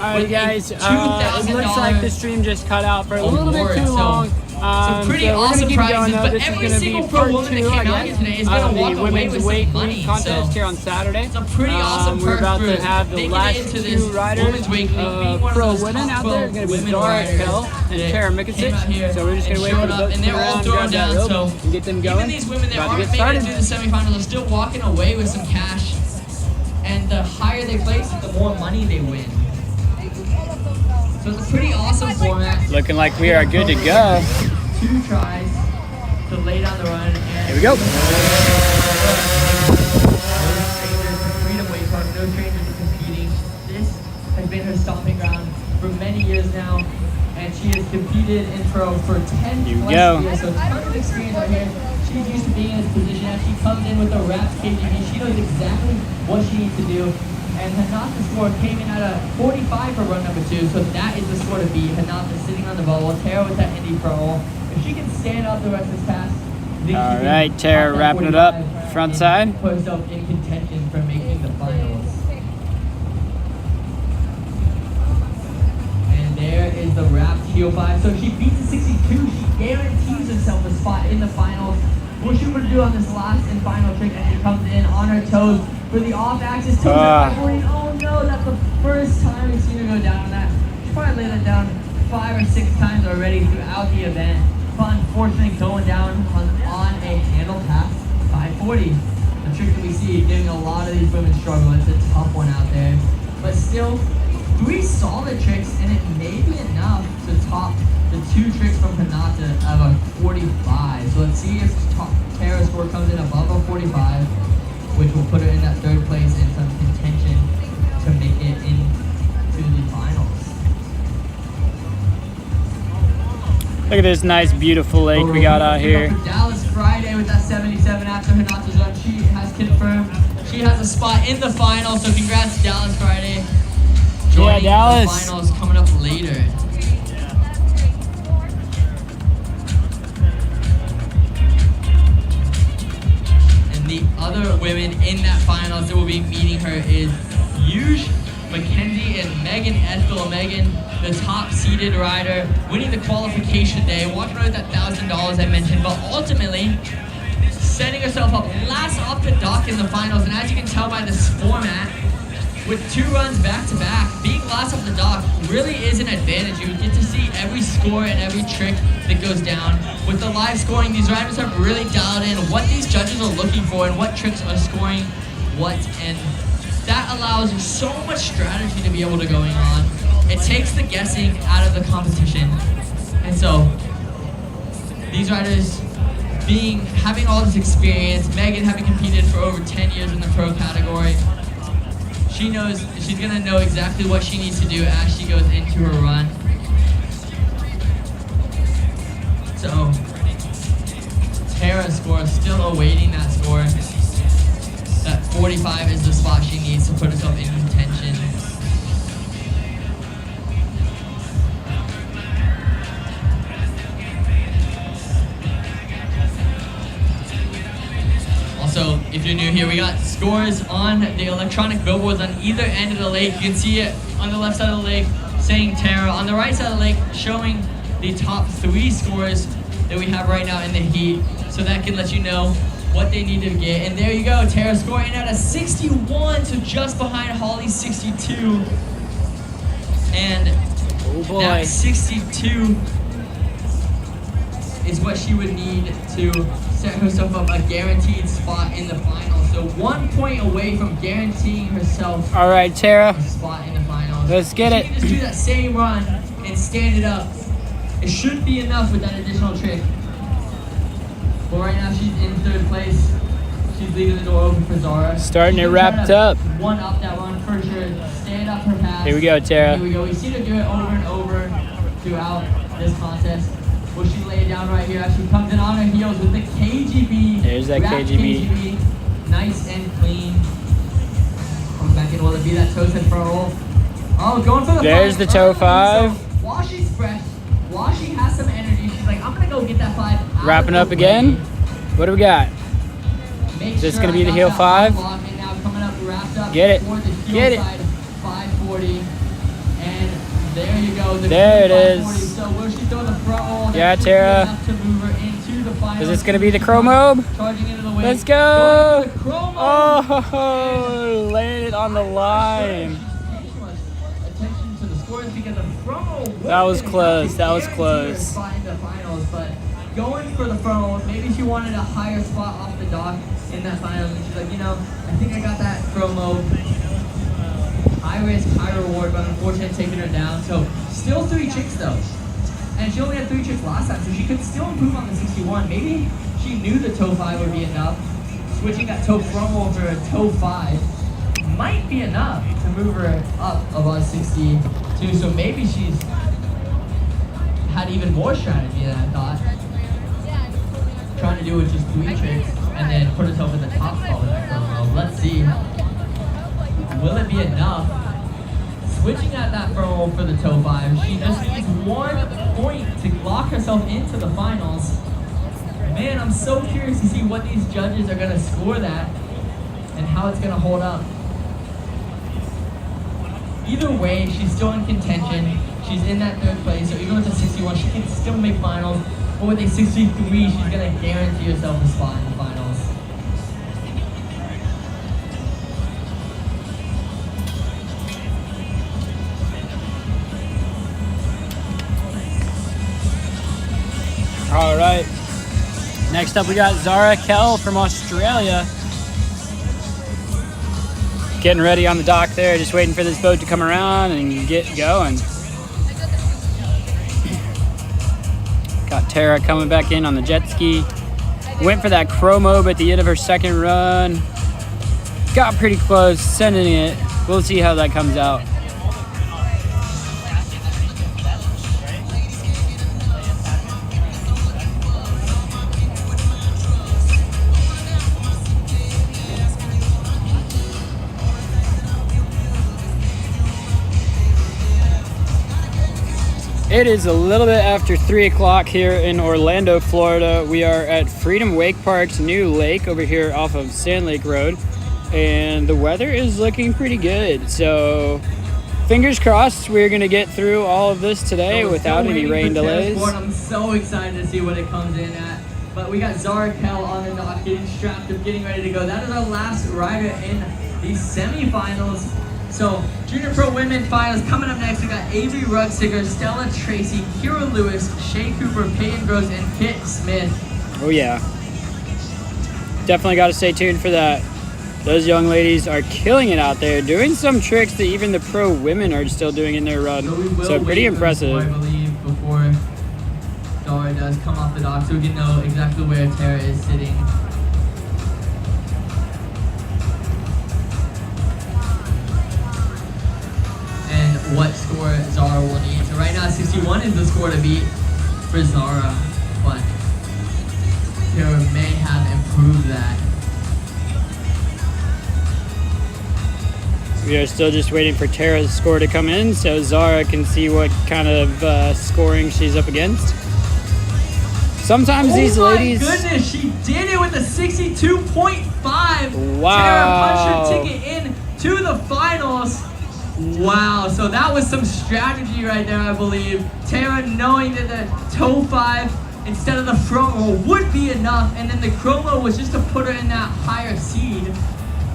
Alright guys, it $2,000 looks like the stream just cut out for a little bit too award. long. Some pretty so we're awesome gonna keep prizes, going, though. but This is every gonna single be pro part woman that 2, came I out here guess, today is gonna of walk the away women's with some weight money. contest So here on Saturday. it's a pretty awesome We're perk about for to have the making last it into two this riders, Women's Weight League, being one of pro those women top out there. 12 Going to be women Zara riders Kell and that Tara came out Mikicic. here So we're just going to wait and for the showed up, boats and to they're all around, throwing grab that down, rope, so and get them going. even these women that About to aren't get making it started. through the semifinals are still walking away with some cash. And the higher they place, the more money they win. So it's a pretty awesome format. Looking like we are good to go. 2 tries to lay down the run. Here we go. No strangers to Freedom Weight Park, no strangers to competing. This has been her stomping ground for many years now, and she has competed in pro for 10 Here we plus go. years, so tons of experience out here. She's used to being in this position. As she comes in with the wrapped KGB, she knows exactly what she needs to do. And Hanata's score came in at a 45 for run number 2, so that is the score to beat. Hanata sitting on the bubble, Tara with that Indy Pro. If she can stand up the rest of this pass, All right, Tara wrapping it up. Front side. Put herself in contention for making the finals. And there is the wrapped heel 5. So she beats the 62. She guarantees herself a spot in the finals. What she would do on this last and final trick as she comes in on her toes for the off-axis toes at 540. Oh no, that's the first time we've seen her go down on that. She probably laid that down 5 or 6 times already throughout the event. But unfortunately going down on a handle pass 540. A trick that we see giving a lot of these women struggle. It's a tough one out there. But still, 3 solid tricks, and it may be enough to top the 2 tricks from Hanata of a 45. So let's see if Tara's score comes in above a 45, which will put her in that 3rd place in some contention to make it into the finals. Look at this nice, beautiful lake we got out here. Dallas Friday with that 77 after Hanata's run. She has confirmed she has a spot in the final, so congrats to Dallas Friday. Joining Dallas. the finals coming up later. The other women in that finals that will be meeting her is Yush, Mackenzie, and Megan Ethel. Megan, the top-seeded rider, winning the qualification day, walking away with that $1,000 I mentioned, but ultimately setting herself up last off the dock in the finals. And as you can tell by this format, with 2 runs back-to-back, being last off the dock really is an advantage. You get to see every score and every trick that goes down. With the live scoring, these riders have really dialed in what these judges are looking for and what tricks are scoring what, and that allows so much strategy to be able to going on. It takes the guessing out of the competition. And so, these riders having all this experience, Megan having competed for over 10 years in the pro category, she knows she's gonna know exactly what she needs to do as she goes into her run. So, Tara's score is still awaiting that score. That 45 is the spot she needs to put herself in contention. Also, if you're new here, we got scores on the electronic billboards on either end of the lake. You can see it on the left side of the lake saying Tara. On the right side of the lake showing the top 3 scores that we have right now in the heat. So that can let you know what they need to get. And there you go, Tara scoring at a 61, so just behind Holly's 62. And that 62 is what she would need to set herself up a guaranteed spot in the final. So 1 point away from guaranteeing herself All right, Tara. a spot in the finals. Let's get it. She can just do that same run and stand it up. It should be enough with that additional trick. But right now she's in 3rd place. She's leaving the door open for Zara. Starting it wrapped up. One up that run for sure. Stand up her pass. Here we go, Tara. Here we go. We see her do it over and over throughout this contest. Will she lay it down right here as she comes in on her heels with the KGB. There's that wrapped KGB. Nice and clean. Comes back in. Will it be that toe set pro roll? Oh, going for the There's the toe 5. So while she's fresh, while she has some energy, she's like, I'm going to go get that 5 out Wrapping of up the again. way. What do we got? Make Is this sure gonna be I the got heel that 5? block, and now coming up wrapped up Get it. for the heel Get it. side, 540. And There you go. There it is. So will she throw the front roll? Yeah, That should be Tara. enough to move her into the finals. Is this going to be the Chromobe? Charging into the wing. Let's go. Going for the Chromo. Oh, laid it on the line. Attention to the scores because the front roll. That was close. That was close. Find the finals, but going for the front roll. Maybe she wanted a higher spot off the dock in that finals, and she's like, you know, I think I got that promo. High risk, high reward, but unfortunately taking her down. So still 3 chicks though. And she only had 3 chicks last time, so she could still improve on the 61. Maybe she knew the toe 5 would be enough. Switching that toe front roll for a toe 5 might be enough to move her up above 62. So maybe she's had even more strategy than I thought. Trying to do it with just 3 tricks and then put herself in the top spot with that front roll. Let's see. Will it be enough? Switching at that front roll for the toe 5, she just needs 1 point to lock herself into the finals. Man, I'm so curious to see what these judges are gonna score that and how it's gonna hold up. Either way, she's still in contention. She's in that 3rd place, so even with a 61, she can still make finals. But with a 63, she's gonna guarantee herself a spot in the finals. All right. Next up, we got Zara Kell from Australia. Getting ready on the dock there, just waiting for this boat to come around and get going. Got Tara coming back in on the jet ski. Went for that Chromobe at the end of her 2nd run. Got pretty close, sending it. We'll see how that comes out. It is a little bit after 3 o'clock here in Orlando, Florida. We are at Freedom Wake Park's new lake over here off of Sand Lake Road. And the weather is looking pretty good. So fingers crossed we're going to get through all of this today without any rain delays. I'm so excited to see what it comes in at. But we got Zara Kell on the dock, getting strapped up, getting ready to go. That is our last rider in the semifinals. So, Junior Pro Women Finals coming up next. We got Avery Rugsticker, Stella Tracy, Kira Lewis, Shay Cooper, Peyton Gross, and Kit Smith. Oh yeah. Definitely got to stay tuned for that. Those young ladies are killing it out there, doing some tricks that even the pro women are still doing in their run. So pretty impressive. I believe before Zara does come off the dock, so we can know exactly where Tara is sitting. What score Zara will need. So right now 61 is the score to beat for Zara, but Tara may have improved that. We are still just waiting for Tara's score to come in so Zara can see what kind of scoring she's up against. Sometimes these ladies... Oh my goodness, she did it with a 62.5. Wow. Tara punched her ticket in to the finals. Wow, so that was some strategy right there, I believe. Tara knowing that the toe 5 instead of the front roll would be enough, and then the chromo was just to put her in that higher seed.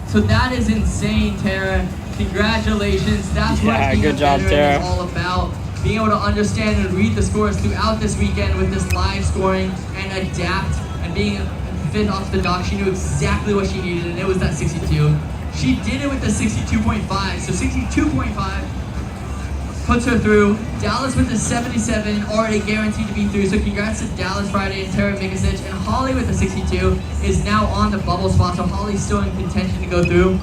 So that is insane, Tara. Congratulations. That's what being good a job, veteran Tara. is all about. Being able to understand and read the scores throughout this weekend with this live scoring and adapt, and being fit off the dock. She knew exactly what she needed, and it was that 62. She did it with the 62.5, so 62.5 puts her through. Dallas with the 77, already guaranteed to be through, so congrats to Dallas Friday and Tara Mikasic. And Holly with the 62 is now on the bubble spot, so Holly's still in contention to go through,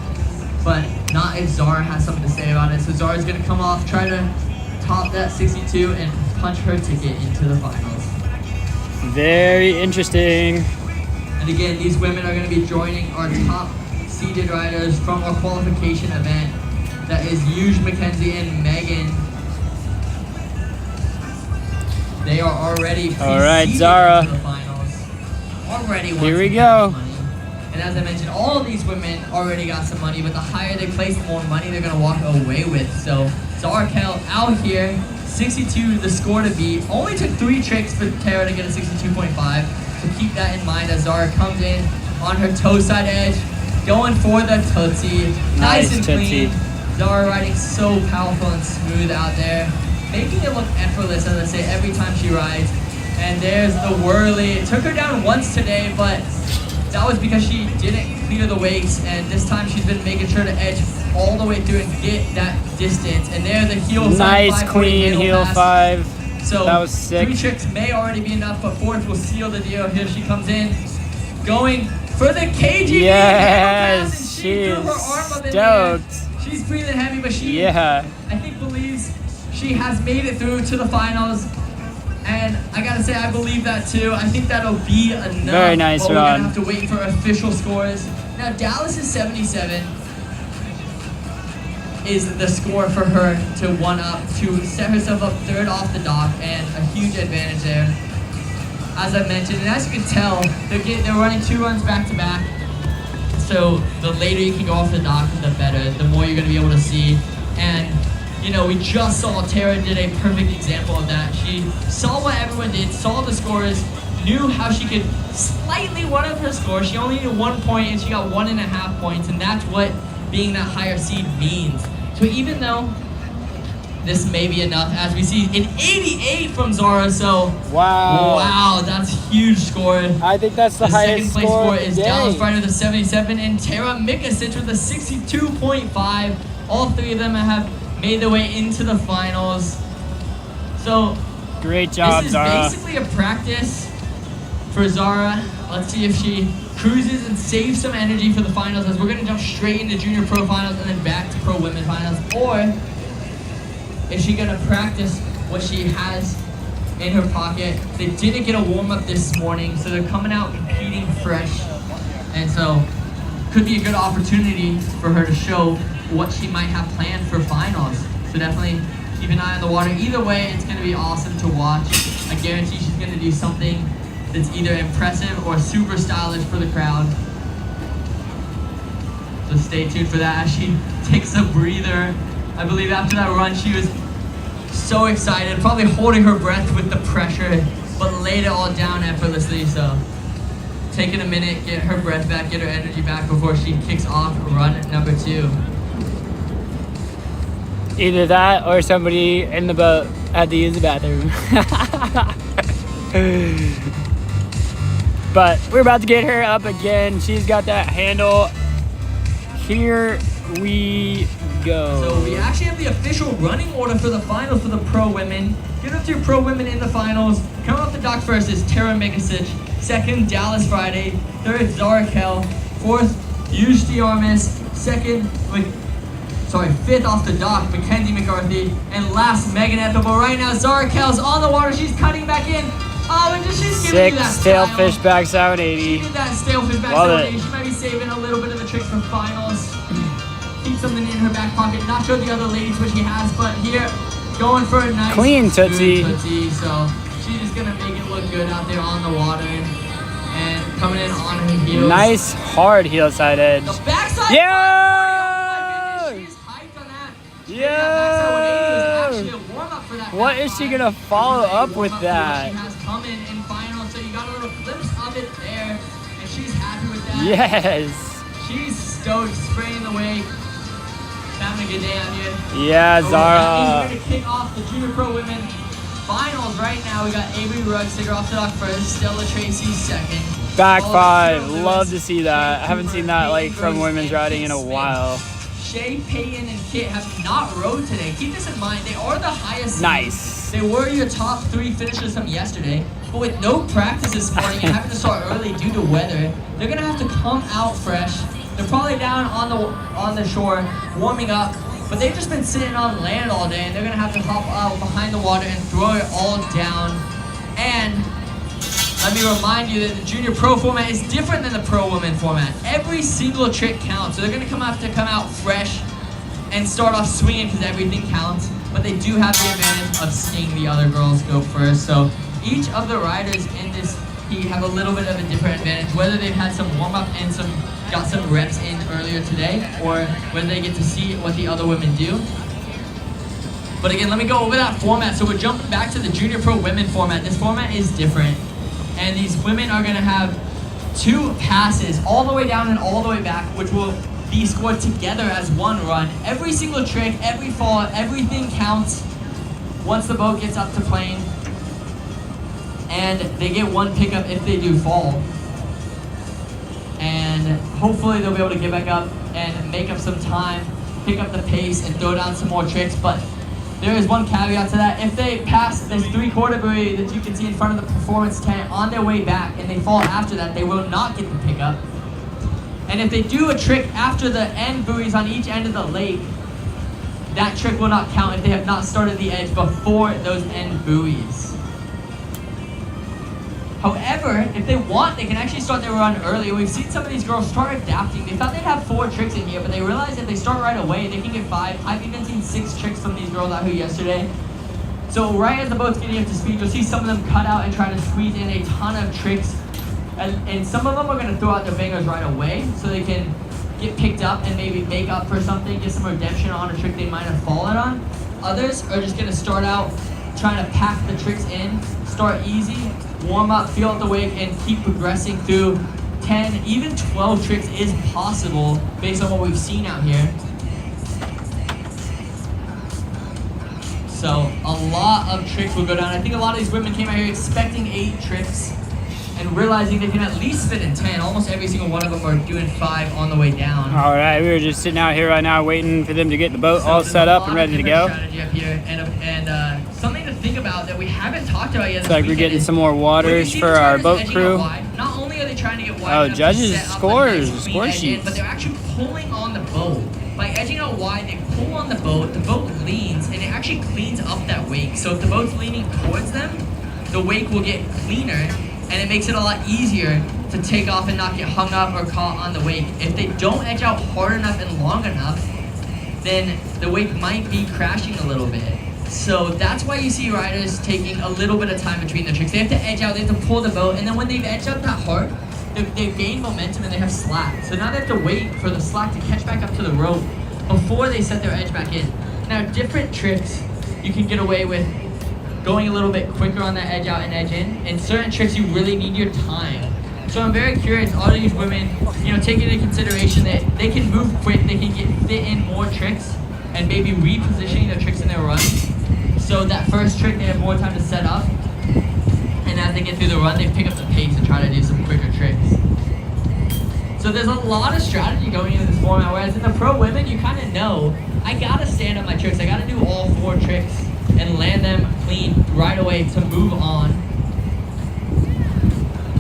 but not if Zara has something to say about it. So Zara's gonna come off, try to top that 62 and punch her ticket into the finals. Very interesting. And again, these women are gonna be joining our top seeded riders from our qualification event. That is Yuge, Mackenzie, and Megan. They are already All right, seeded Zara. into the finals. Already Here we won go. some money. And as I mentioned, all of these women already got some money, but the higher they place, the more money they're gonna walk away with. So Zarkel out here, 62 the score to beat. Only took 3 tricks for Tara to get a 62.5. So keep that in mind as Zara comes in on her toe side edge, going for the Tootsie. Nice and Tootsie. clean. Zara riding so powerful and smooth out there, making it look effortless, as I say, every time she rides. And there's the whirly. It took her down once today, but that was because she didn't clear the weights, and this time she's been making sure to edge all the way through and get that distance. And there the heel Nice 540 clean handle heel pass. 5. So That was sick. 3 tricks may already be enough, but 4th will seal the deal. Here she comes in, going for the KGB handle pass, and Yes, she she threw her is arm up in there. stoked. She's breathing heavy, but she, Yeah. I think, believes she has made it through to the finals. And I gotta say, I believe that too. I think that'll be enough. Very nice but we're run. gonna have to wait for official scores. Now, Dallas is 77. Is the score for her to 1-up, to set herself up 3rd off the dock, and a huge advantage there. As I mentioned, and as you can tell, they're running 2 runs back to back. So the later you can go off the dock, the better. The more you're gonna be able to see. And you know, we just saw Tara did a perfect example of that. She saw what everyone did, saw the scores, knew how she could slightly one up her score. She only needed 1 point and she got 1.5 points, and that's what being that higher seed means. So even though this may be enough, as we see an 88 from Zara, so wow, that's huge score. I think that's the The highest second place score score is Dallas Friday with a 77 and Tara Mikasic with a 62.5. All 3 of them have made their way into the finals. So Great job, this is Zara. basically a practice for Zara. Let's see if she cruises and saves some energy for the finals, as we're gonna jump straight into junior pro finals and then back to pro women finals. Or is she gonna practice what she has in her pocket? They didn't get a warm up this morning, so they're coming out competing fresh. And so could be a good opportunity for her to show what she might have planned for finals. So definitely keep an eye on the water. Either way, it's going to be awesome to watch. I guarantee she's going to do something that's either impressive or super stylish for the crowd. So stay tuned for that as she takes a breather. I believe after that run, she was so excited, probably holding her breath with the pressure, but laid it all down effortlessly. So taking a minute, get her breath back, get her energy back before she kicks off run number 2. Either that or somebody in the boat had to use the bathroom. But we're about to get her up again. She's got that handle. Here we go. So we actually have the official running order for the finals for the pro women. Get up to your pro women in the finals. Coming off the dock first is Tara Mikasic. 2nd, Dallas Friday. 3rd, Zarkel. 4th, Yushti Armis. 5th off the dock, Mackenzie McCarthy. And last, Megan Ethel. But right now, Zarkel's on the water. She's cutting back in. Oh, and she's giving you that Stale style. fish back She 780. did that stale fish back Love seven. it. She might be saving a little bit of the tricks for finals. Keep something in her back pocket. Not sure the other ladies what she has, but here, going for a nice Clean Tootsie. Tootsie. So she's just gonna make it look good out there on the water and coming in on her heels. Nice hard heel side edge. The backside. Yeah! 540. Oh my goodness, she's hyped on that. Yeah! That backside 180 was actually a warm up for that. What back is she five. gonna follow This is a up with warm-up for what that? She has coming in finals, so you got a little glimpse of it there, and she's happy with that. Yes. She's stoked, spraying the wake, having a good day out here. Yeah, So Zara. We're going to kick off the Junior Pro Women Finals right now. We got Avery Rugsiger off the dock first, Stella Tracy second. Back Followed 5. Cheryl Lewis, Love to see that. I Shay haven't seen that like from Cooper, women's and riding in a Smith. while. Shay, Peyton, and Kit have not rode today. Keep this in mind. They are the highest seed. Nice. They were your top 3 finishers from yesterday, but with no practice this morning and having to start early due to weather, they're gonna have to come out fresh. They're probably down on the shore warming up, but they've just been sitting on land all day, and they're gonna have to hop out behind the water and throw it all down. And let me remind you that the junior pro format is different than the pro women format. Every single trick counts, so they're gonna have to come out fresh and start off swinging because everything counts. But they do have the advantage of seeing the other girls go first. So each of the riders in this heat have a little bit of a different advantage, whether they've had some warm up and got some reps in earlier today, or whether they get to see what the other women do. But again, let me go over that format. So we're jumping back to the Junior Pro Women format. This format is different. And these women are going to have 2 passes all the way down and all the way back, which will be scored together as one run. Every single trick, every fall, everything counts once the boat gets up to plane. And they get 1 pickup if they do fall. And hopefully they'll be able to get back up and make up some time, pick up the pace, and throw down some more tricks. But there is one caveat to that. If they pass this 3/4 buoy that you can see in front of the performance tent on their way back and they fall after that, they will not get the pickup. And if they do a trick after the end buoys on each end of the lake, that trick will not count if they have not started the edge before those end buoys. However, if they want, they can actually start their run early. We've seen some of these girls start adapting. They thought they'd have 4 tricks in here, but they realized if they start right away, they can get 5. I've even seen 6 tricks from these girls out here yesterday. So right as the boat's getting up to speed, you'll see some of them cut out and try to squeeze in a ton of tricks. And some of them are going to throw out their bangers right away so they can get picked up and maybe make up for something, get some redemption on a trick they might have fallen on. Others are just going to start out trying to pack the tricks in, start easy, warm up, feel out the wake, and keep progressing through 10, even 12 tricks is possible based on what we've seen out here. So a lot of tricks will go down. I think a lot of these women came out here expecting 8 tricks and realizing they can at least fit in 10. Almost every single one of them are doing 5 on the way down. All right, we were just sitting out here right now waiting for them to get the boat all set up and ready to go. Strategy up here, and something to think about that we haven't talked about yet. Looks like we're getting some more waters for our boat crew. Not only are they trying to get wide Oh, enough judges to set up scores, a nice score edge in, sheets. but they're actually pulling on the boat. By edging out wide, they pull on the boat leans, and it actually cleans up that wake. So if the boat's leaning towards them, the wake will get cleaner, and it makes it a lot easier to take off and not get hung up or caught on the wake. If they don't edge out hard enough and long enough, then the wake might be crashing a little bit. So that's why you see riders taking a little bit of time between the tricks. They have to edge out, they have to pull the boat, and then when they've edged out that hard, they've gained momentum and they have slack. So now they have to wait for the slack to catch back up to the rope before they set their edge back in. Now, different tricks you can get away with going a little bit quicker on that edge out and edge in. And certain tricks you really need your time. So I'm very curious, all of these women, taking into consideration that they can move quick, they can fit in more tricks and maybe repositioning their tricks in their run. So that first trick, they have more time to set up. And as they get through the run, they pick up the pace and try to do some quicker tricks. So there's a lot of strategy going into this format, whereas in the pro women, you kind of know, I gotta stand up my tricks. I gotta do all 4 tricks and land them clean right away to move on.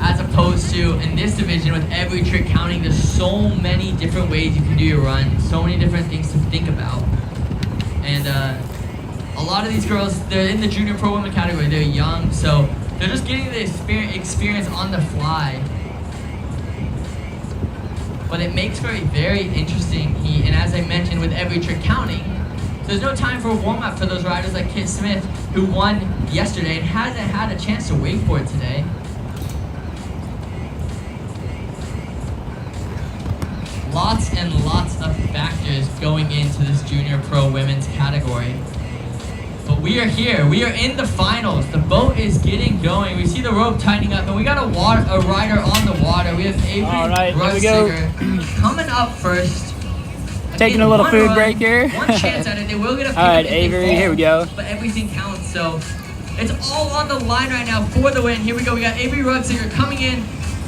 As opposed to in this division with every trick counting, there's so many different ways you can do your run, so many different things to think about. And a lot of these girls, they're in the junior pro women category, they're young, so they're just getting the experience on the fly. But it makes for a very interesting heat, and as I mentioned, with every trick counting, there's no time for a warm-up for those riders like Kit Smith, who won yesterday and hasn't had a chance to wait for it today. Lots and lots of factors going into this junior pro women's category. But we are here. We are in the finals. The boat is getting going. We see the rope tightening up, and we got a rider on the water. We have Avery Russiger coming up first. Taking a little food break here. One chance at it. They will get a pick. All right, Avery, here we go. But everything counts, so it's all on the line right now for the win. Here we go. We got Avery Russiger coming in,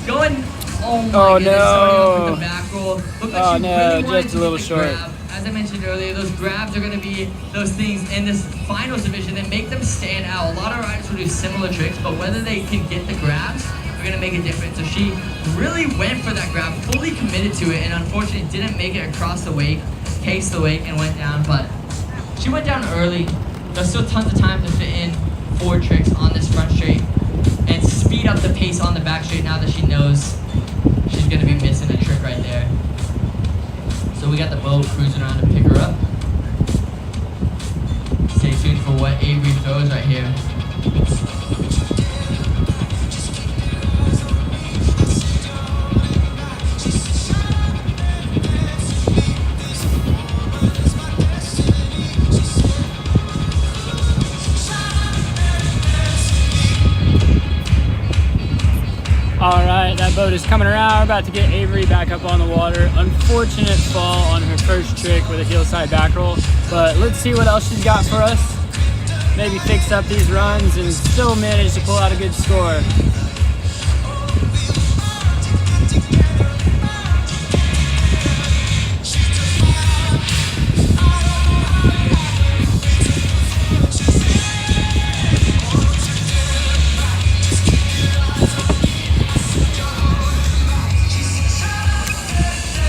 going. Oh my goodness, starting off with the back roll. Looked like she really wanted just to a little make the short. grab. As I mentioned earlier, those grabs are going to be those things in this finals division that make them stand out. A lot of riders will do similar tricks, but whether they can get the grabs are going to make a difference. So she really went for that grab, fully committed to it, and unfortunately didn't make it across the wake, cased the wake, and went down. But she went down early. There's still tons of time to fit in 4 tricks on this front straight and speed up the pace on the back straight now that she knows she's going to be missing a trick right there. So we got the boat cruising around to pick her up. Stay tuned for what Avery throws right here. boat is coming around. We're about to get Avery back up on the water. Unfortunate fall on her first trick with a heel side back roll, but let's see what else she's got for us. Maybe fix up these runs and still manage to pull out a good score.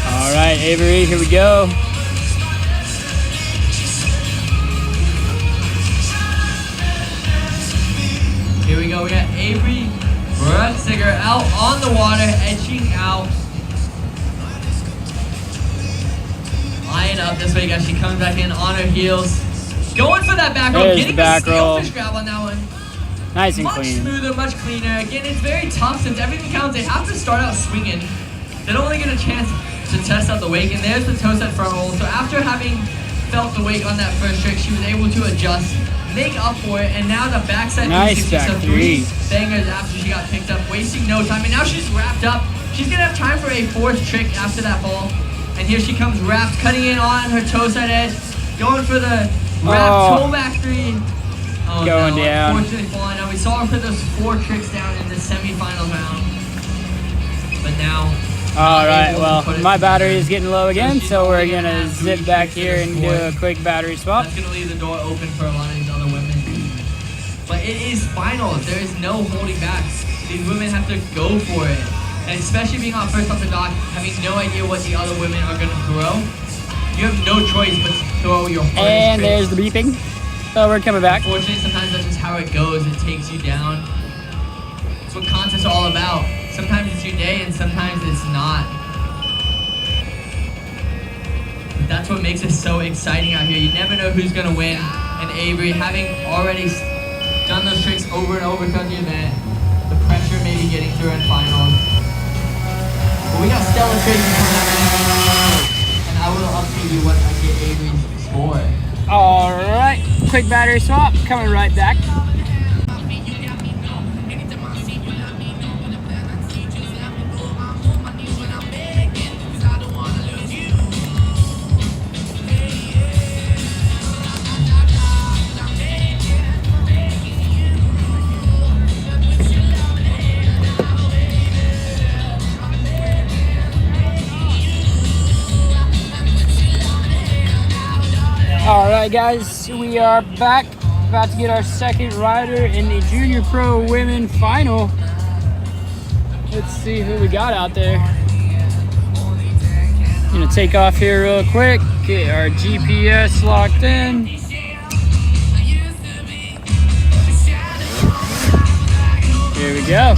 All right, Avery, here we go. Here we go. We got Avery Brunziger out on the water, edging out. Lying up this way, guys. She comes back in on her heels. Going for that back roll. There's Getting the back the roll. steelfish grab on that one. Nice and Much clean. smoother, much cleaner. Again, it's very tough since everything counts. They have to start out swinging. They don't really get a chance to test out the wake. And there's the toe set front roll. So after having felt the wake on that first trick, she was able to adjust, make up for it, and now the backside Nice 360, back so three. bangers after she got picked up, wasting no time. And now she's wrapped up. She's gonna have time for a fourth trick after that ball. And here she comes wrapped, cutting in on her toe side edge, going for the wrapped toe back three. Oh, Going no, down. unfortunately falling down. We saw her put those 4 tricks down in the semifinal round. But now, All right, able to well, put it my together. battery is getting low again, she's so we're only gonna have 3 zip back tricks in here this and do score. a quick battery swap. That's going to leave the door open for a lot of these other women. But it is finals. There is no holding back. These women have to go for it. And especially being on first off the dock, having no idea what the other women are going to throw, you have no choice but to throw your hardest And tricks. there's the beeping. So we're coming back. Unfortunately, sometimes that's just how it goes. It takes you down. That's what contests are all about. Sometimes it's your day and sometimes it's not. But that's what makes it so exciting out here. You never know who's going to win. And Avery, having already done those tricks over and over throughout the event, the pressure may be getting through in finals. But we got Stella Tracy coming up, and I will update you what I get Avery's score. All right, quick battery swap, coming right back. All right, guys, we are back. About to get our second rider in the Junior Pro Women Final. Let's see who we got out there. Gonna take off here real quick, get our GPS locked in. Here we go.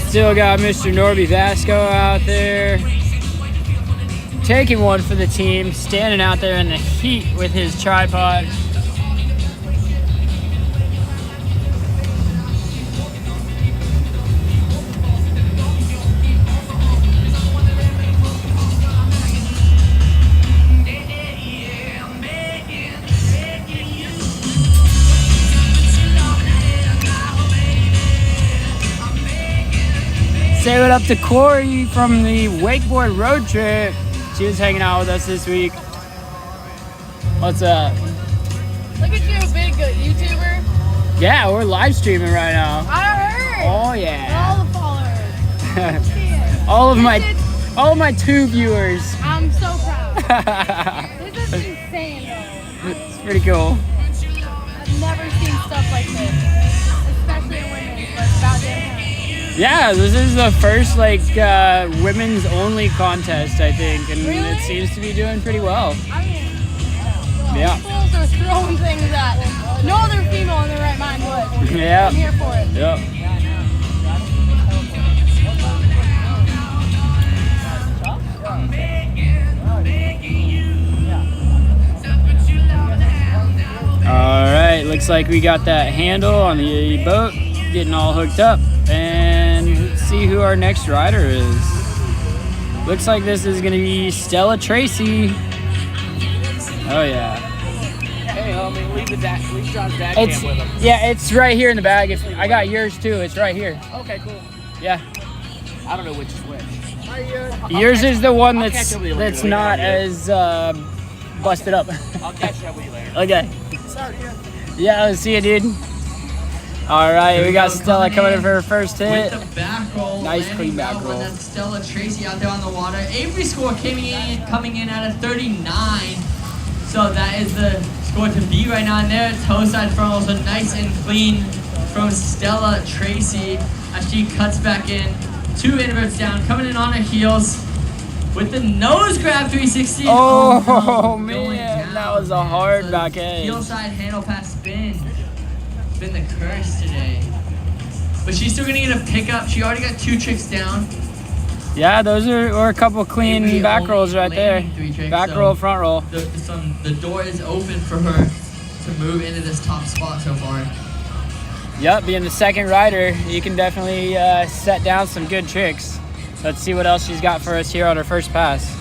Still got Mr. Norby Vasco out there, taking one for the team, standing out there in the heat with his tripod. Say what up to Corey from the wakeboard road trip. She was hanging out with us this week. What's up? Look at you, big YouTuber. Yeah, we're live streaming right now. I heard. Oh yeah. All the followers. Yeah. all of my 2 viewers. I'm so proud. This is insane, though. It's pretty cool. I've never seen stuff like this, especially in women. But it's about damn time. Yeah, this is the first women's only contest, I think, and Really? it seems to be doing pretty well. I mean, Yeah. fools are throwing things that no other female in their right mind would. Yeah. I'm here for it. Yep. All right, looks like we got that handle on the boat, getting all hooked up, and let's see who our next rider is. Looks like this is gonna be Stella Tracy. Oh yeah. Hey, homie, leave John's dad It's cam with him. yeah, it's right here in the bag. If I got yours too, it's right here. Okay, cool. Yeah, I don't know which is which. yours is the one I'll that's catch up with you later. that's not as busted up. I'll catch up with you later. Okay. Yeah, I'll see you, dude. All right, we got Stella coming in for her first hit. With the back roll. Nice landing clean back well, but roll. That's Stella Tracy out there on the water. Avery score coming in at a 39. So that is the score to beat right now. And there, toe side front roll. So nice and clean from Stella Tracy as she cuts back in. 2 inverts down, coming in on her heels with the nose grab 360. Oh, no, going man, down. that was a hard So back edge. Heel side handle pass spin. It's been the curse today. But she's still gonna get a pickup. She already got 2 tricks down. Yeah, those are a couple clean Avery back only rolls right there. landing 3 tricks, Back so roll, front roll. The door is open for her to move into this top spot so far. Yep, being the second rider, you can definitely set down some good tricks. Let's see what else she's got for us here on her first pass.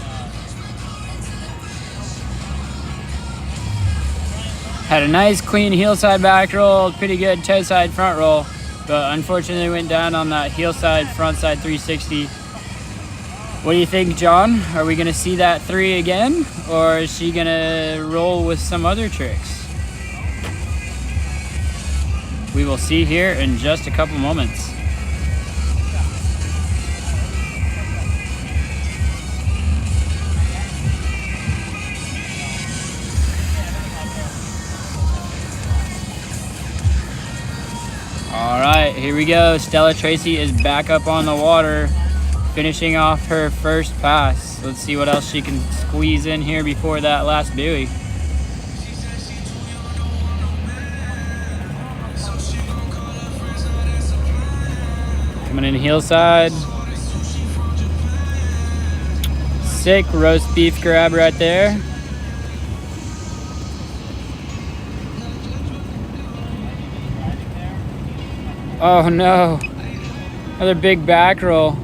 Had a nice clean heel side back roll, pretty good toe side front roll, but unfortunately went down on that heel side front side 360. What do you think, John? Are we gonna see that 3 again, or is she gonna roll with some other tricks? We will see here in just a couple moments. All right, here we go. Stella Tracy is back up on the water, finishing off her first pass. Let's see what else she can squeeze in here before that last buoy. Coming in heel side. Sick roast beef grab right there. Oh no, another big back roll.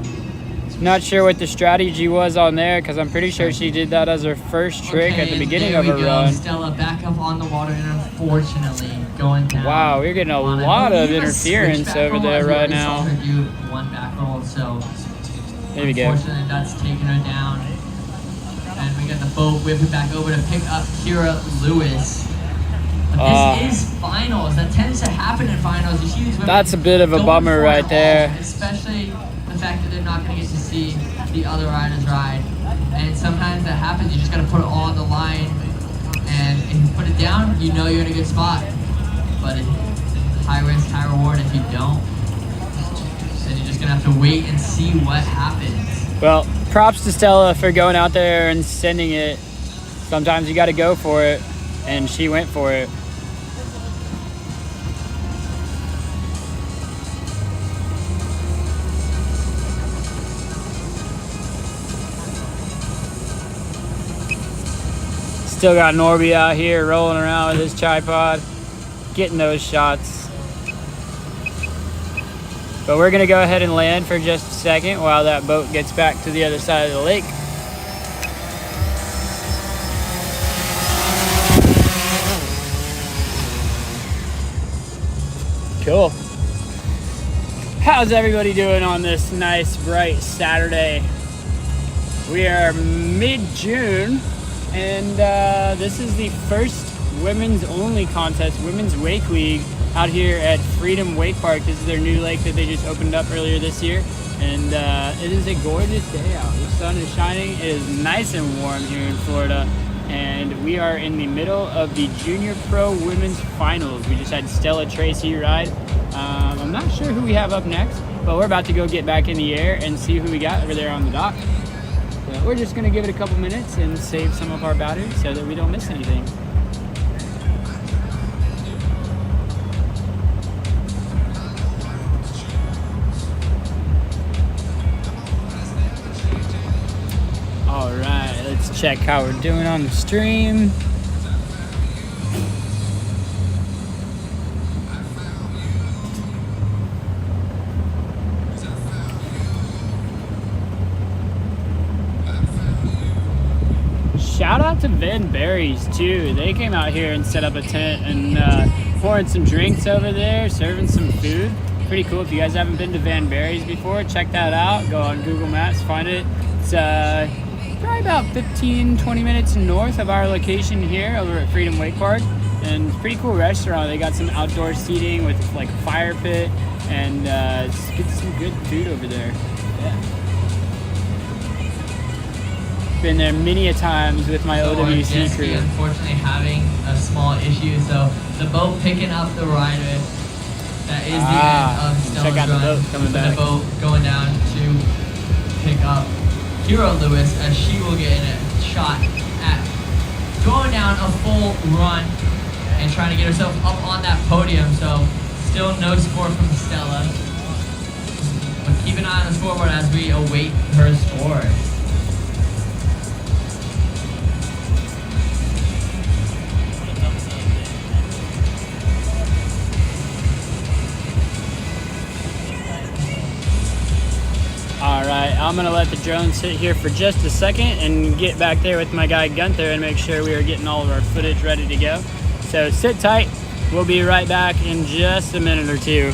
Not sure what the strategy was on there because I'm pretty sure she did that as her first trick at the beginning of her run. Stella back up on the water and unfortunately going down. Wow, we're getting a lot of interference over there right now. Saw her do 1 back roll, so There we go. unfortunately that's taking her down. And we got the boat whipping back over to pick up Kira Lewis. But this is finals. That tends to happen in finals. You see these women That's a bit of a going bummer for it right all, there. especially the fact that they're not going to get to see the other riders ride. And sometimes that happens. You just got to put it all on the line. And if you put it down, you know you're in a good spot. But high risk, high reward if you don't. Then you're just going to have to wait and see what happens. Well, props to Stella for going out there and sending it. Sometimes you got to go for it, and she went for it. Still got Norby out here rolling around with his tripod, getting those shots. But we're gonna go ahead and land for just a second while that boat gets back to the other side of the lake. Cool. How's everybody doing on this nice, bright Saturday? We are mid-June, and this is the first women's only contest, Women's Wake League, out here at Freedom Wake Park. This is their new lake that they just opened up earlier this year, and it is a gorgeous day out. The sun is shining. It is nice and warm here in Florida, and we are in the middle of the Junior Pro Women's Finals. We just had Stella Tracy ride. I'm not sure who we have up next, but we're about to go get back in the air and see who we got over there on the dock. So we're just gonna give it a couple minutes and save some of our battery so that we don't miss anything. All right, let's check how we're doing on the stream. shout out to Van Berries too. They came out here and set up a tent and pouring some drinks over there, serving some food. Pretty cool. If you guys haven't been to Van Berries before, check that out. Go on Google Maps, find it. It's probably about 15-20 minutes north of our location here over at Freedom Wake Park. And it's a pretty cool restaurant. They got some outdoor seating with like a fire pit and get some good food over there. Yeah. Been there many a times with my So our OWC jet ski crew. unfortunately having a small issue, so the boat picking up the rider. That is the end of Stella's check out the run. boat coming With back. the boat going down to pick up Kira Lewis as she will get in a shot at going down a full run and trying to get herself up on that podium. So still no score from Stella. But keep an eye on the scoreboard as we await her score. All right, I'm gonna let the drone sit here for just a second and get back there with my guy Gunther and make sure we are getting all of our footage ready to go. So sit tight, we'll be right back in just a minute or two.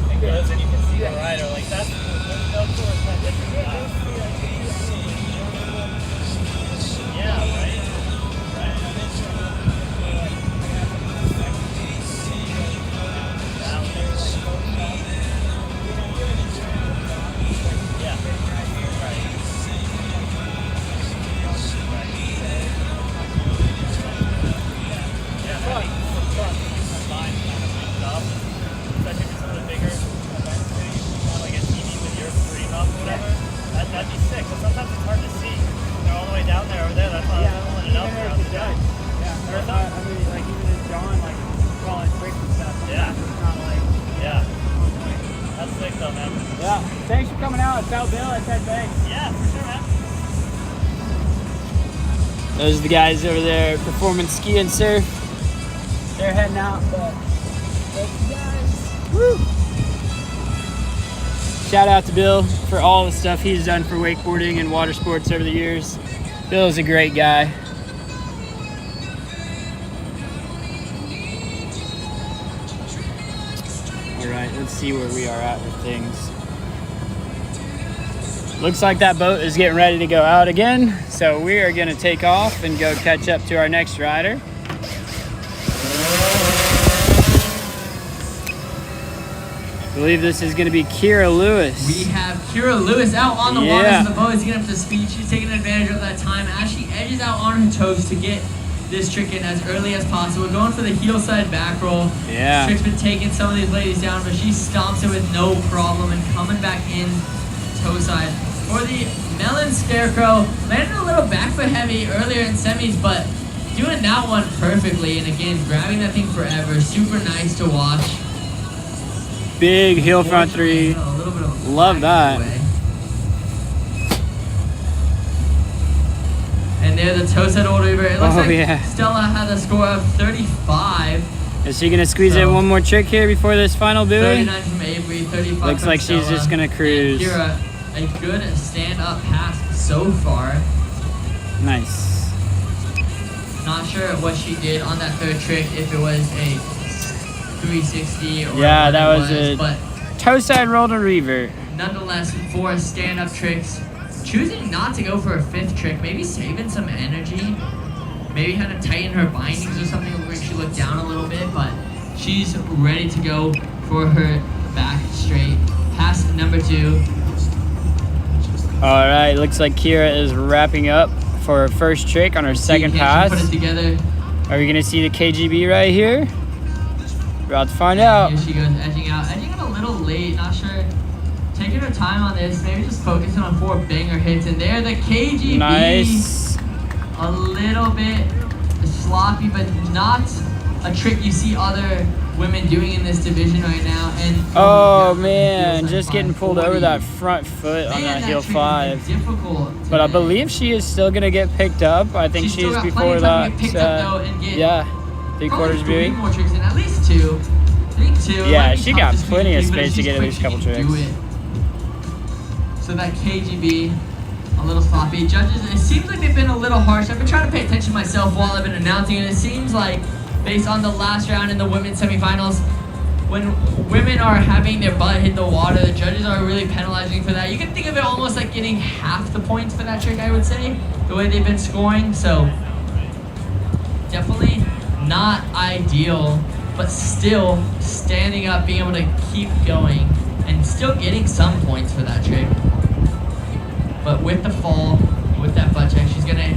Yeah, Bill said. Thanks for coming out. Tell Bill I said thanks. Yeah, for sure, man. Those are the guys over there performing ski and surf. They're heading out, but thank you guys. Woo! Shout out to Bill for all the stuff he's done for wakeboarding and water sports over the years. Bill's a great guy. All right, let's see where we are at with things. Looks like that boat is getting ready to go out again, so we are going to take off and go catch up to our next rider. I believe this is going to be Kira Lewis. We have Kira Lewis out on the water, Yeah. so the boat is getting up to speed. She's taking advantage of that time as she edges out on her toes to get this trick in as early as possible. Going for the heel side back roll. Yeah. This trick's been taking some of these ladies down, but she stomps it with no problem and coming back in toe side. For the Melon Scarecrow, landed a little back foot heavy earlier in semis, but doing that one perfectly. And again, grabbing that thing forever. Super nice to watch. Big heel front three. A little bit of Love that. away. And there, the toe set old river. It looks like yeah. Stella had a score of 35. Is she going to squeeze in one more trick here before this final buoy? 39 from Avery, 35 Looks from like she's Stella. just gonna cruise. And Kira, a good stand-up pass so far. Nice. Not sure what she did on that third trick, if it was a 360 or Yeah, what that it was a but toe side roll to revert. nonetheless, 4 stand-up tricks choosing not to go for a fifth trick, maybe saving some energy. Maybe had to tighten her bindings or something where she looked down a little bit, but she's ready to go for her back straight. Pass number 2. All right, looks like Kira is wrapping up for her first trick on her second Can she pass. put it together? Are we gonna see the KGB right here? We're about to find out. Here she goes, edging out a little late, not sure. Taking her time on this, maybe just focusing on 4 banger hits, and there the KGB. Nice. A little bit sloppy, but not a trick you see other women doing in this division right now. And Oh yeah, man, feels like just getting pulled 540. over that front foot on Man, that heel trick 5. has been difficult But I today. believe she is still gonna get picked up. I think She's still she's got before plenty of time to that. get picked up, though, and get yeah, probably 3/4 3 viewing. more tricks, and at least 2. I think 2. It Yeah, might be she tough got to squeeze plenty of in, but if space to she's get at quick, least she a couple can do tricks. it. So that KGB, a little sloppy. Judges, it seems like they've been a little harsh. I've been trying to pay attention myself while I've been announcing, and it seems like, based on the last round in the women's semifinals, when women are having their butt hit the water, the judges are really penalizing for that. You can think of it almost like getting half the points for that trick, I would say, the way they've been scoring. So, definitely not ideal, but still standing up, being able to keep going, and still getting some points for that trick. But with the fall, with that butt check, she's gonna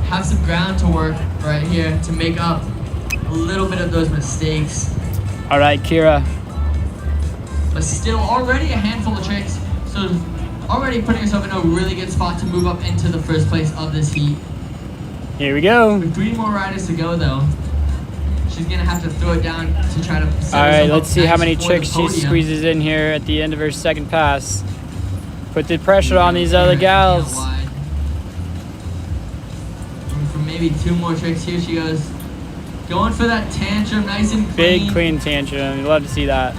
have some ground to work right here to make up a little bit of those mistakes. All right, Kira. But still already a handful of tricks, so already putting herself in a really good spot to move up into the first place of this heat. Here we go. With 3 more riders to go though, she's gonna have to throw it down to try to set All right, herself let's up see how nice many for the tricks she podium. squeezes in here at the end of her second pass. Put the pressure on these other Yeah, gals. wide. And for maybe 2 more tricks, here she goes. Going for that tantrum, nice and clean. Big clean tantrum. You love to see that.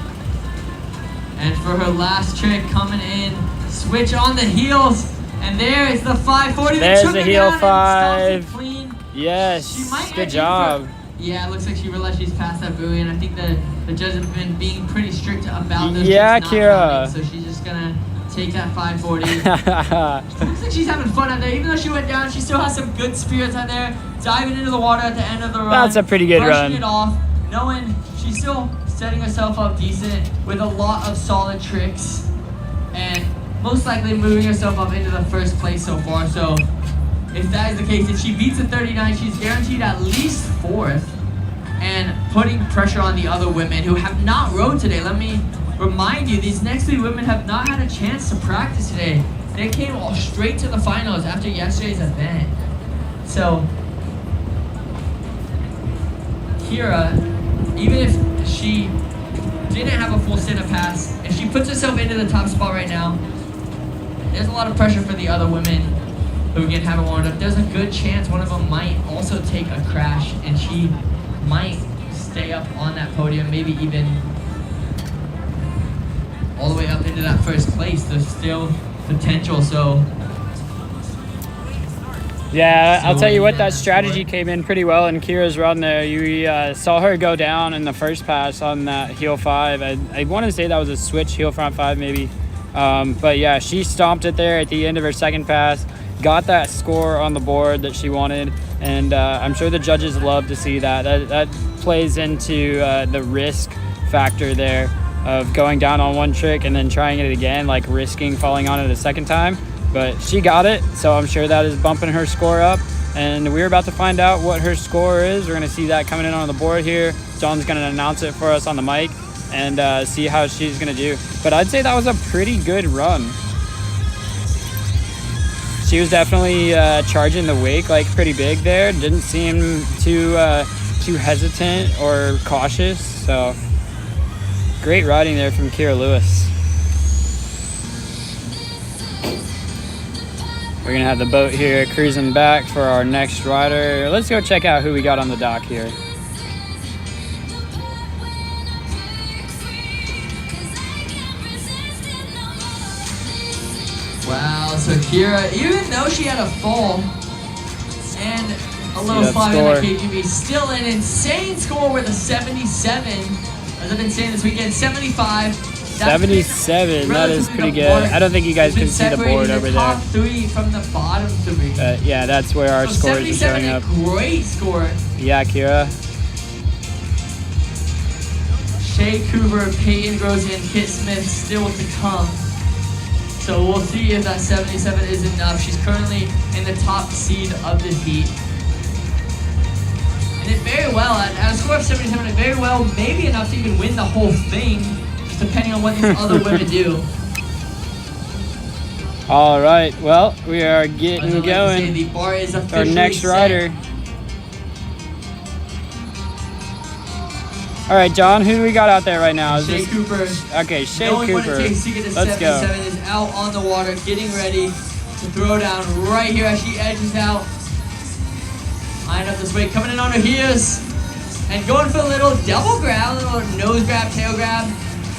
And for her last trick coming in, switch on the heels, and there is the 540. There's Took the her heel down and stopped it 5. clean. She Yes. might Good edge in job. for- Yeah, it looks like she realized she's past that buoy, and I think the judges have been being pretty strict about those Yeah, tricks not Kira. counting, so she's just gonna take that 540. Looks like she's having fun out there. Even though she went down, she still has some good spirits out there. Diving into the water at the end of the run. That's a pretty good brushing run. it off, knowing she's still setting herself up decent with a lot of solid tricks. And most likely moving herself up into the first place so far. So if that is the case, if she beats the 39, she's guaranteed at least 4th. And putting pressure on the other women who have not rowed today. Let me remind you, these next 3 women have not had a chance to practice today. They came all straight to the finals after yesterday's event. So, Kira, even if she didn't have a full stand-up pass, if she puts herself into the top spot right now, there's a lot of pressure for the other women who again haven't warmed up. There's a good chance one of them might also take a crash, and she might stay up on that podium, maybe even all the way up into that first place. There's still potential, so Yeah, I'll So tell you what, yeah, that strategy came in pretty well in Kira's run there. You saw her go down in the first pass on that heel 5. I want to say that was a switch heel front 5 maybe. But yeah, she stomped it there at the end of her second pass, got that score on the board that she wanted, and I'm sure the judges love to see that. That plays into the risk factor there of going down on one trick and then trying it again, like risking falling on it a second time. But she got it, so I'm sure that is bumping her score up. And we're about to find out what her score is. We're going to see that coming in on the board here. John's going to announce it for us on the mic and see how she's going to do. But I'd say that was a pretty good run. She was definitely charging the wake like pretty big there. Didn't seem too hesitant or cautious. So great riding there from Kira Lewis. We're gonna have the boat here cruising back for our next rider. Let's go check out who we got on the dock here. wow. So Kira, even though she had a fall and a little that slide in the score. KGB, still an insane score with a 77. As I've been saying this weekend, 75, 77. That is pretty good. I don't think you guys can see the board over there. Top three from the bottom three. Yeah, that's where our So scores are 77, showing a up. great score. Yeah, Kira. Shea Cooper, Peyton Grosjean, Kit Smith still to come. So we'll see if that 77 is enough. She's currently in the top seed of the heat. And it very well, at a score of 77, it very well may be enough to even win the whole thing, just depending on what these other women do. All right, well, we are As I getting like to say, going. the bar is Our officially next set. rider. All right, John, who do we got out there right now? Is Shea this Cooper, okay? Shea knowing what Cooper. it takes to get to Let's go. 77, is out on the water, getting ready to throw down right here as she edges out. Eyeing up this way, coming in on her heels, and going for a little double grab, a little nose grab, tail grab,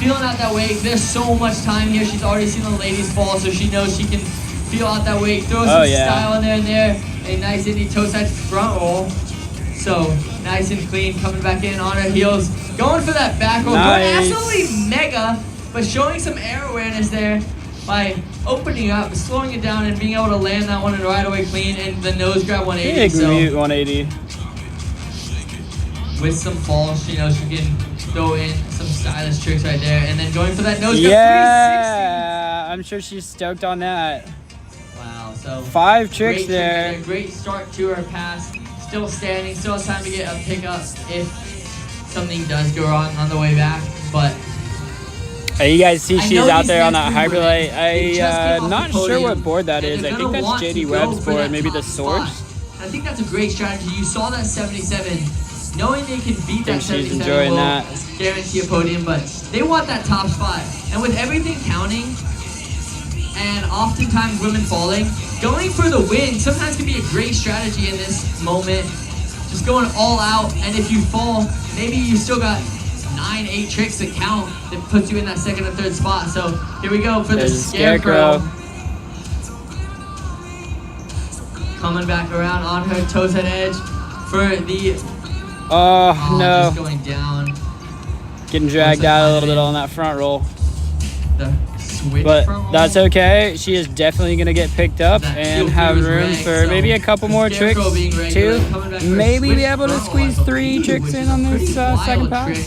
feeling out that wake. There's so much time here. She's already seen the ladies fall, so she knows she can feel out that wake. Throw some style in there and there. A nice indie toe side front roll. So nice and clean, coming back in on her heels, going for that back roll. Nice. Going absolutely mega, but showing some air awareness there by opening up, slowing it down, and being able to land that one and right away clean, and the nose grab 180. Big So mute 180. with some falls, she knows she can throw in some stylish tricks right there, and then going for that nose grab 360. Yeah, I'm sure she's stoked on that. Wow, so 5 tricks great there. trick great start to her pass. Still standing, still has time to get a pickup if something does go wrong on the way back. But Hey, you guys see I she's know out these there on next that three Hyperlight. women, they just came off Not the sure podium, what board that and is. they're I think gonna that's want to JD go Webb's for board, that maybe the top Source. spot. I think that's a great strategy. You saw that 77, knowing they can beat that Think she's 77 enjoying will that. guarantee a podium, but they want that top spot. And with everything counting, and oftentimes women falling, going for the win sometimes can be a great strategy in this moment. Just going all out, and if you fall, maybe you still got 9, 8 tricks to count that puts you in that second or third spot. So here we go for the There's a Scarecrow. Scarecrow. Coming back around on her toes head edge for the Oh, no. just going down Getting dragged out a little bit on that front roll. the switch But front roll. that's okay. She is definitely going to get picked up That and field have was room ranked, for so maybe a couple more the tricks Scarecrow being regular, too. coming back for a Maybe switch be able to front roll, squeeze I 3 believe, tricks which in is a on this pretty wild second pass. trick.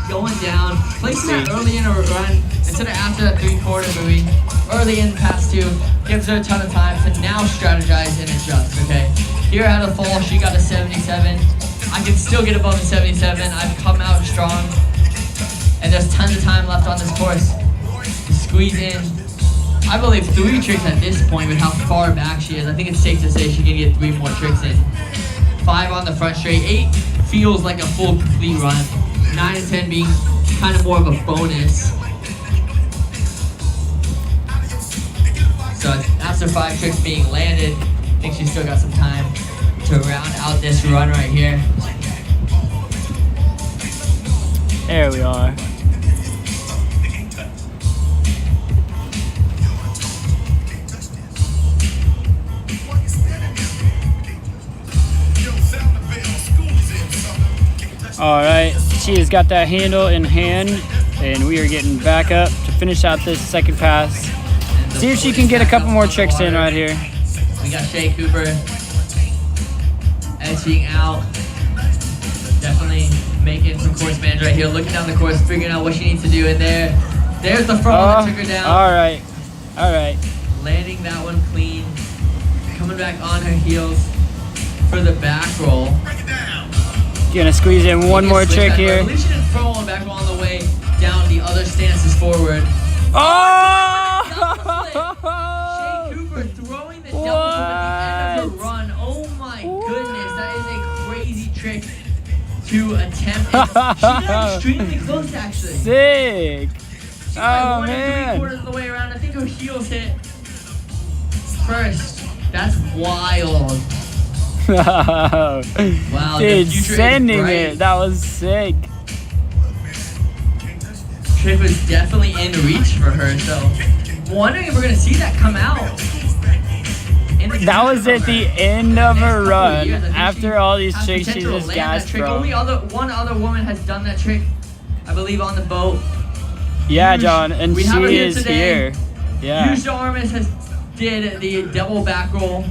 Going down, placing that early in a run instead of after that 3/4 movie. Early in pass 2 gives her a ton of time to now strategize and adjust. Okay, here out of the fall, she got a 77. I can still get above the 77. I've come out strong, and there's tons of time left on this course to squeeze in. I believe 3 tricks at this point with how far back she is. I think it's safe to say she can get 3 more tricks in. 5 on the front straight. 8 feels like a full complete run. 9 and 10 being kind of more of a bonus. So after 5 tricks being landed, I think she's still got some time to round out this run right here. There we are. All right, she has got that handle in hand, and we are getting back up to finish out this second pass. See if she can get a couple more tricks in right here. We got Shea Cooper edging out. Definitely making some course manage right here. Looking down the course, figuring out what she needs to do in there. There's the front one that took her down. All right, all right. Landing that one clean. Coming back on her heels for the back roll. Gonna squeeze in one more trick here. I believe she didn't front roll and back roll on the way down. The other stance is forward. Oh! Shea Cooper throwing the double flip at the end of the run. Oh my goodness, that is a crazy trick to attempt. And she got extremely close actually. Sick. She got Oh, 1 man. 3/4 of the way around. I think her heels hit first. That's wild. Wow. Wow, the Dude, future is sending bright. it. That was sick. Trick was definitely in reach for her, so wondering if we're gonna see that come out. That was at the end of her run. Years, I think After she all these has tricks she potential to just land that gassed trick. from. Only one other woman has done that trick, I believe, on the boat. Yeah, Yush, John, and we she have her here is today. here. Yeah. Yush Armis has did the double back roll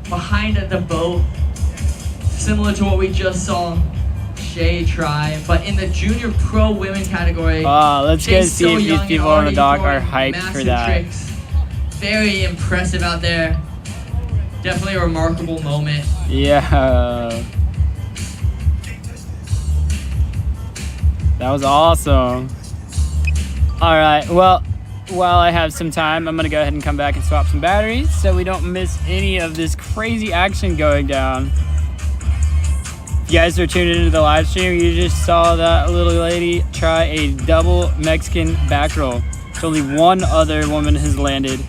behind the boat, similar to what we just saw Shay try, but in the junior pro women category. Let's go Shay's see so if young these and people on the already dock throwing are hyped for massive that. tricks. Very impressive out there. Definitely a remarkable moment. Yeah. That was awesome. All right, well, while I have some time, I'm gonna go ahead and come back and swap some batteries so we don't miss any of this crazy action going down. If you guys are tuned into the live stream, you just saw that little lady try a double Mexican back roll. It's only one other woman has landed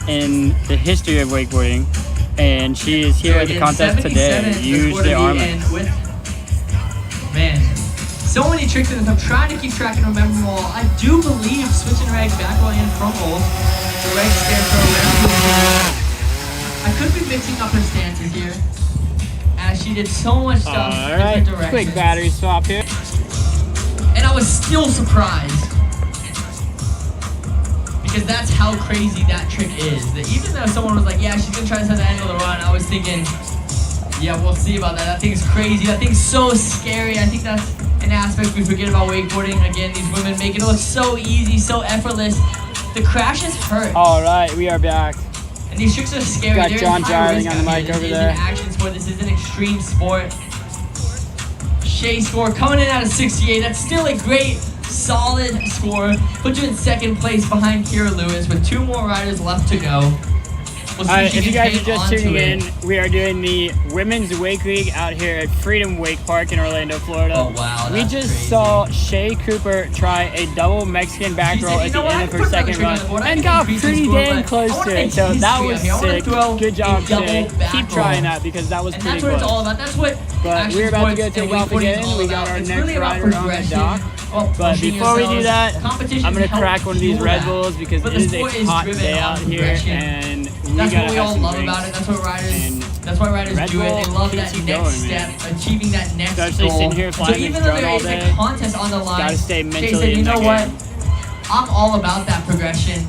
in the history of wakeboarding, and she is here at the In contest today. 77, Use this the would be armor. in with, man, so many tricks in this. I'm trying to keep track and remember them all. I do believe switch and rag, back roll, and front roll. The rag stand for I could be mixing up her stances here, as she did so much stuff All in right, different directions. quick battery swap here. And I was still surprised. Because that's how crazy that trick is. That even though someone was like, yeah, she's gonna try this at the end of the run, I was thinking, yeah, we'll see about that. That thing's crazy. That thing's so scary. I think that's an aspect we forget about wakeboarding. Again, these women make it look so easy, so effortless. The crashes hurt. All right, we are back. And these tricks are scary. Got They're John high risk Jarling on the out mic here. over This is there. an action sport. This is an extreme sport. Shay score coming in at a 68. That's still a great, solid score. Put you in second place behind Kira Lewis with 2 more riders left to go. We'll see Alright, she if you can guys are hang just on to tuning it. in, we are doing the Women's Wake League out here at Freedom Wake Park in Orlando, Florida. Oh, wow, We that's just crazy. saw Shay Cooper try a double Mexican back She roll said, at "You the know what? end of her Put another second trick on run the board. I and can got increase the pretty score, damn but close I wanna to make it. So that history was up here. I wanna sick. throw Good a job, double Shay. back Keep roll. trying that because that was And pretty that's what it's close. all about. That's what But action we're about to sports go and take off wakeboarding is again. all We about. got our It's next really about rider on the progression. dock. Well, But pushing before we do yourselves. that, Competition I'm gonna helps crack one of these fuel Red that. Bulls because But it the is a sport is hot driven day on out here, progression. and we That's gotta what we have all some love drinks. about it. That's what riders. And That's why riders Red do it. Bull They love keeps that you next going, step, man. achieving that next Especially goal. sitting here So flying this even though drone there all is day, a contest on the line, gotta stay Jay mentally said, you in know that what? game. I'm all about that progression,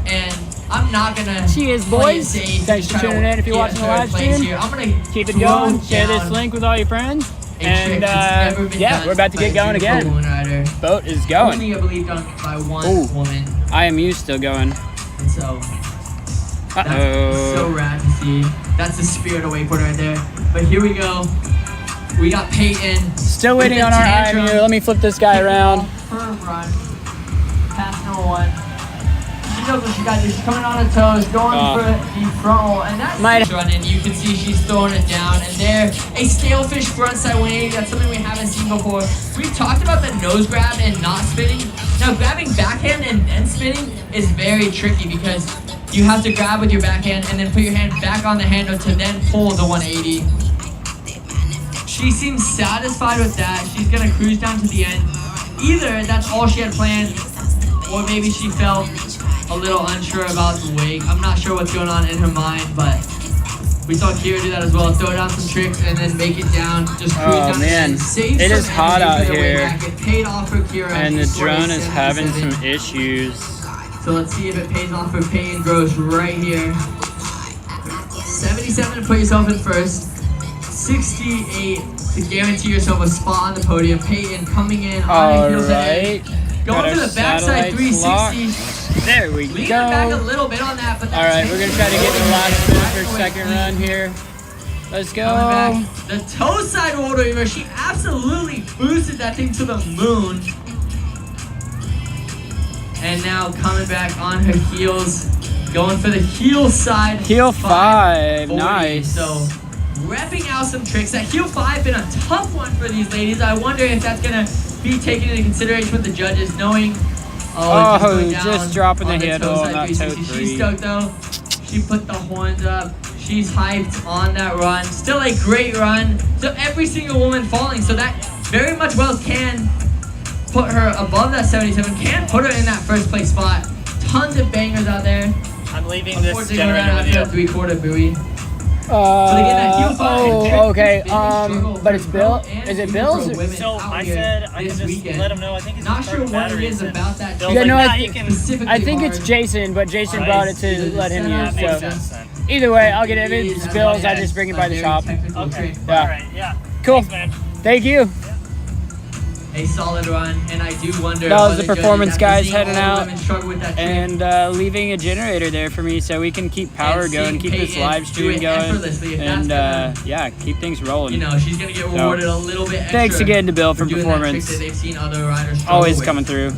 and I'm not gonna. Cheers, play it boys. safe and Thanks for try to tuning in. If you're get watching the third live place stream, here. I'm gonna keep it throw going. Share this down link with all your friends. a And trick that's never been yeah, done we're about to by get a going junior pro again. woman rider. Boat is going. Only, I believe, done by one Ooh. woman, IMU still going. and so. That's so Uh-oh. rad to see. That's the spirit of wakeboarding right there. But here we go. We got Peyton. Still with waiting the on our tantrum. IMU. Let me flip this guy around. Firm run. Pass number 1. She knows what she got to do. She's coming on her toes, going Oh. for the front roll. And that's Might- running. You can see she's throwing it down. And there, a scalefish frontside 180. That's something we haven't seen before. We've talked about the nose grab and not spinning. Now, grabbing backhand and spinning is very tricky because you have to grab with your backhand and then put your hand back on the handle to then pull the 180. She seems satisfied with that. She's gonna cruise down to the end. Either that's all she had planned, or maybe she felt a little unsure about the wake. I'm not sure what's going on in her mind, but we saw Kira do that as well. Throw down some tricks and then make it down. Just cruise Oh, down man. and save It some is hot energy out for their way here. back. It paid off for Kira. And the She scored a drone is having 77. some issues. So let's see if it pays off for Peyton Gross right here. 77 to put yourself in first. 68 to guarantee yourself a spot on the podium. Peyton coming in on her heels today. Alright. Going to the backside 360. There we Leaning back a go. little bit on that, but that's Alright, we're gonna try to get the last spin for second run here. Let's Coming go. back. The toe side roll over. She absolutely boosted that thing to the moon. And now coming back on her heels. Going for the heel side. Heel 5, 540. nice. So repping out some tricks. That heel 5 been a tough one for these ladies. I wonder if that's gonna be taken into consideration with the judges, knowing Oh, going down just dropping the on handle toe on side that toe 360. She's 3. stoked though. She put the horns up. She's hyped on that run. Still a great run. So every single woman falling. So that very much well can put her above that 77. Can put her in that first place spot. Tons of bangers out there. I'm leaving this Unfortunately, we're generator not with after a you. 3/4 buoy. So they get that heel flip and trick Oh, okay. spinning struggle But it's for Bill. pro and Is it junior Bill's? pro women So out I here said I this could just weekend. let him know. I think he's Not sure what it is about that Bill's Yeah, like, no, nah, I you think- can. specifically I think it's hard. Jason, but Jason Alright. brought it to Either the let him setup use. That makes So sense then. either way, I'll get it. If It it's is Bill's, I as just bring it a by the very shop. technical Okay. trick. Yeah. All right. Yeah. Cool. Thanks, man. Thank you. A solid run, and I do wonder. That was other the performance judges, guys after seeing heading all the out, women struggle with that trick, And leaving a generator there for me so we can keep power And going, seeing keep this Peyton live do stream it going, effortlessly, if and that's yeah, keep things rolling. you know, she's gonna get rewarded a little bit extra. Thanks again to Bill for doing that trick performance. that they've seen other riders struggle Always with. coming through.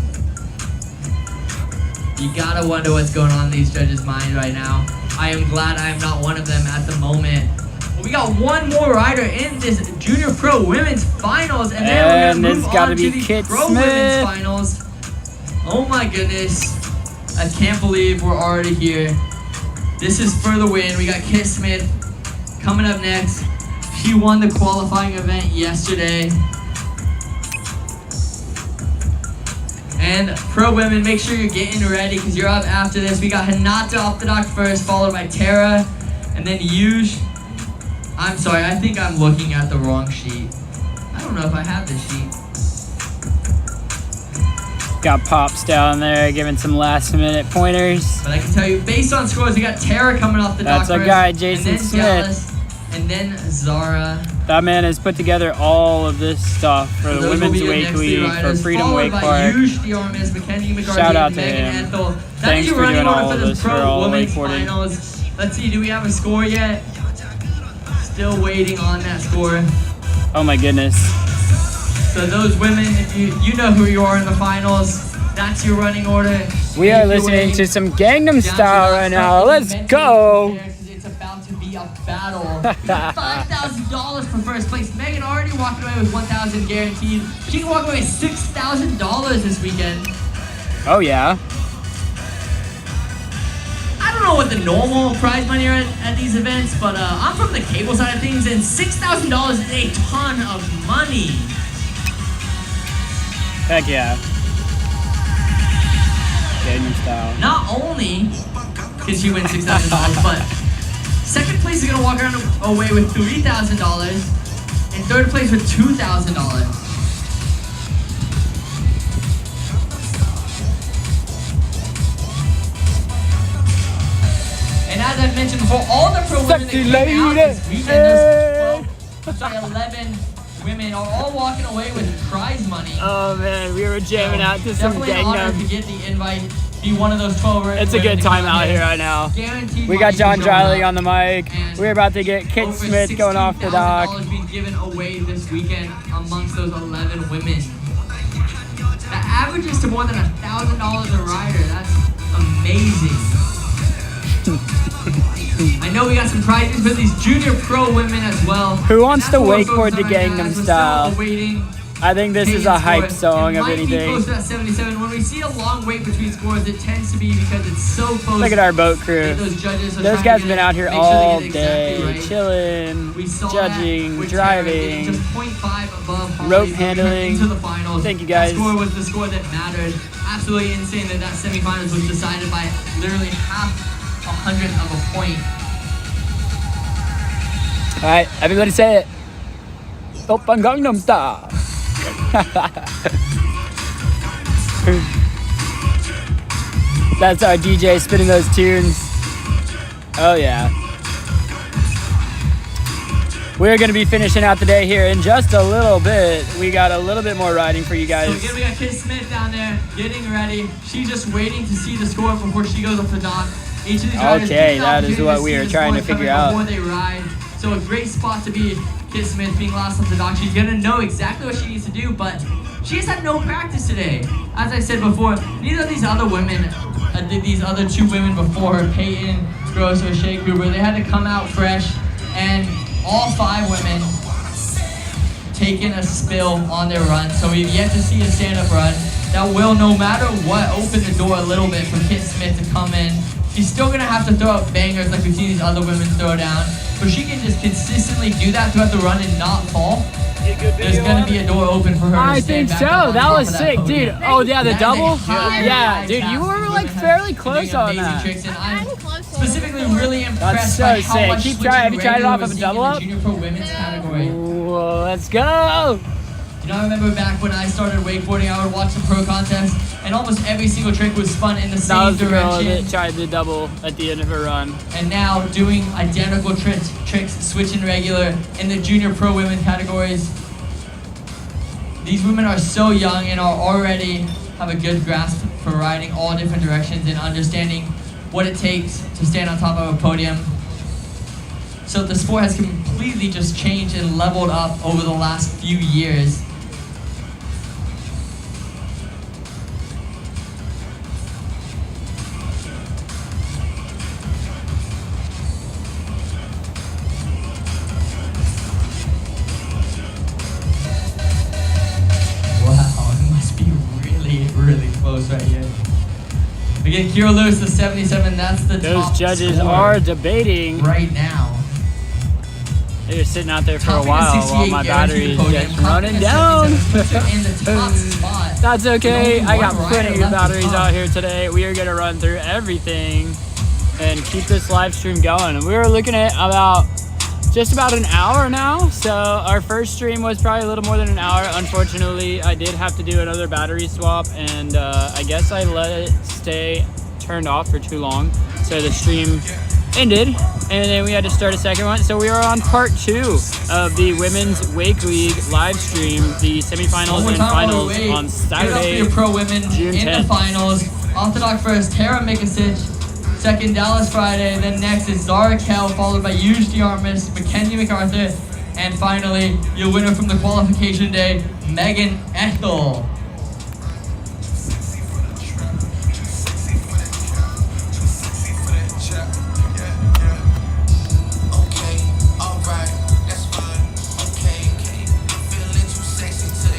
You gotta wonder what's going on in these judges' minds right now. I am glad I am not one of them at the moment. Well, we got one more rider in this Junior Pro Women's Finals, and then we're And gonna it's move gotta on be to the Kit Pro Smith. Women's Finals. Oh my goodness. I can't believe we're already here. This is for the win. We got Kit Smith coming up next. She won the qualifying event yesterday. And pro women, make sure you're getting ready because you're up after this. We got Hinata off the dock first, followed by Tara, and then Yuj. I'm sorry, I think I'm looking at the wrong sheet. I don't know if I have this sheet. Got Pops down there giving some last minute pointers. But I can tell you, based on scores, we got Tara coming off the dock That's our first, guy, Jason and then Smith. Dallas, and then Zara. That man has put together all of this stuff for the Those will Women's be your Wake next three League for riders, Freedom followed Wake by Park. Yuj, the Armis, Mackenzie McCarthy, Shout out and to Megan him. Ethel. That Thanks is your for running doing order all for of this this for Pro all Women's wakeboarding. Finals. Let's see, do we have a score yet? Still waiting on that score. Oh my goodness. So those women, if you know who you are in the finals, that's your running order. We are Make your listening way to some Gangnam down to Style the right last now. stop. Let's Mentally go. prepare 'cause it's about to be a battle. We got $5,000 for first place. Megan already walked away with $1,000 guaranteed. She can walk away with $6,000 this weekend. Oh yeah. I don't know what the normal prize money are at these events, but I'm from the cable side of things, and $6,000 is a ton of money. Heck yeah. Gangnam Style. Not only can she win $6,000, but second place is gonna walk around away with $3,000, and third place with $2,000. And as I mentioned before, all the pro women that Sexy came out lady. this weekend, those 11 women are all walking away with prize money. Oh man, we were jamming out to some Definitely an honor to Gangnam. get the invite, be one of those 12 It's a women good to time come out here right now. Guaranteed We got money John for showing Driley up. on the mic. And We're about to get Kit over Smith going off the dock. $16,000 being given away this weekend amongst those 11 women. That averages to more than $1,000 a rider. That's amazing. I know we got some prizes for these junior pro women as well. Who wants to That's what we're wakeboard focused to on right now, Gangnam as we're Style? still awaiting I think this is a hype song of It might be anything. close to that 77. When we see a long wait between scores, it tends to be because it's so close. Look at our boat crew. Those judges are Those trying guys to have been out here make sure they all get it exactly day, right. chilling, We saw judging, that with Tara getting driving. just 0.5 above Holly rope as we head handling. into the finals. Thank you, guys. That score was the score that mattered. Absolutely insane that semifinals was decided by literally half a hundredth of a point. All right, everybody say it. Oppan Gangnam Style. That's our DJ spinning those tunes. Oh yeah. We're gonna be finishing out the day here in just a little bit. We got a little bit more riding for you So guys. again, we got Kit Smith down there getting ready. She's just waiting to see the score before she goes up the dock. Each of these riders Okay, get the that is opportunity what to we see are the trying score to figure coming out. before they ride. So a great spot to be. Kit Smith being last off the dock. She's gonna know exactly what she needs to do, but she has had no practice today. As I said before, neither of these other women, these other two women before her, Peyton Gross or Shea Gruber, they had to come out fresh, and all 5 women taking a spill on their run. So we've yet to see a stand-up run that will, no matter what, open the door a little bit for Kit Smith to come in. She's still gonna have to throw out bangers like we've seen these other women throw down. But she can just consistently do that throughout the run and not fall. There's gonna be a door open for her to I stand think back up so. on That top was of that sick, podium. dude. Oh yeah, the That is a double. high Yeah, impact dude, you were like women fairly doing close on amazing that. tricks, and I'm I'm close to specifically really impressed so by how sick. much Keep switching trying. Have you tried it regular off was of a seen double in up? the Junior Pro Women's category. Whoa, let's go. You know, I remember back when I started wakeboarding, I would watch the pro contest, and almost every single trick was spun in the That same was the girl direction. that tried the double at the end of her run. And now doing identical tricks, switching regular in the Junior Pro Women categories. These women are so young and are already have a good grasp for riding all different directions and understanding what it takes to stand on top of a podium. So the sport has completely just changed and leveled up over the last few years. Wow, it must be really close right here. Again, Kira Lewis, the 77, that's the top Those judges score are debating. right now. They were sitting out there for a Topping while the while 68 my guaranteed battery is podium, just topping running the down. 77 puts her in the top spot. That's okay. With I only got one plenty rider of left to batteries top. out here today. We are going to run through everything and keep this live stream going. We were looking at just about an hour now. So our first stream was probably a little more than an hour. Unfortunately, I did have to do another battery swap, and I guess I let it stay turned off for too long. So the stream ended, and then we had to start a second one. So we are on part 2 of the Women's Wake League live stream, the semifinals One more and time while finals we wait. on Get up for Saturday. your pro women June in 10th. the finals. Off the dock first, Tara Mikasic. Second, Dallas Friday. Then next is Zara Kell, followed by Yuge DeArmas, Mackenzie MacArthur, and finally, your winner from the qualification day, Megan Ethel.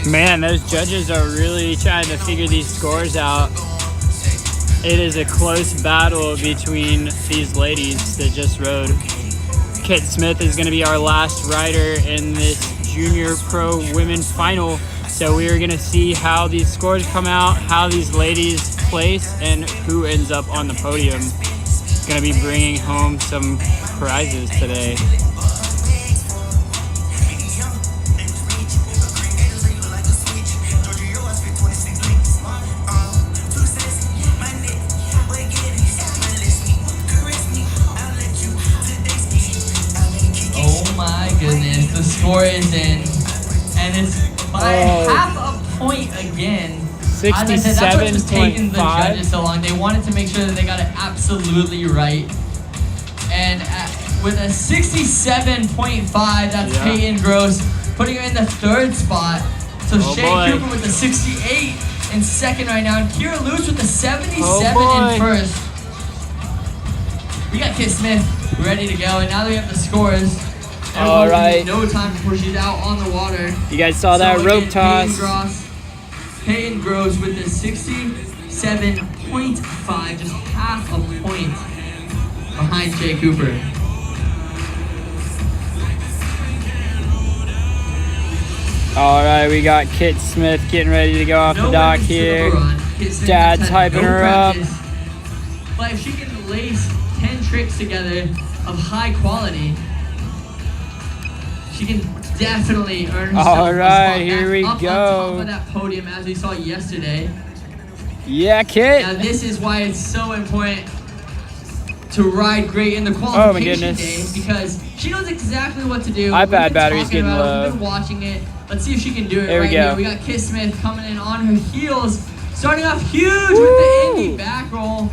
Man, those judges are really trying to figure these scores out. It is a close battle between these ladies that just rode. Kit Smith is going to be our last rider in this Junior Pro Women Final. So we are going to see how these scores come out, how these ladies place, and who ends up on the podium. Going to be bringing home some prizes today. Oh my goodness, the score is in, and it's by half a point again. As I said, that's what was taking the 67.5. judges so long. They wanted to make sure that they got it absolutely right. And with a 67.5, that's Yeah. Peyton Gross, putting her in the 3rd spot. So Oh Shay boy. Cooper with the 68 in 2nd right now, and Kira Lewis with the 77 Oh in boy. 1st. We got Kit Smith ready to go, and now that we have the scores, All right. no time before she's out on the water. You guys saw that So rope again, toss. Peyton Gross with the 67.5, just half a point behind Jay Cooper. All right, we got Kit Smith getting ready to go off No the dock wins to the here. run. Kit Smith Dad's just had hyping no her up. practice. But if she can lace 10 tricks together of high quality, she can definitely earn herself All a right, spot here back we up go. on top of that podium as we saw yesterday. Yeah, Kit. Now this is why it's so important to ride great in the Oh, my qualification goodness. day, because she knows exactly what to do. iPad We've been battery's talking getting about it, low. We've been watching it. Let's see if she can do it There we right go. here. We got Kit Smith coming in on her heels, starting off huge with the Woo! Indy back roll.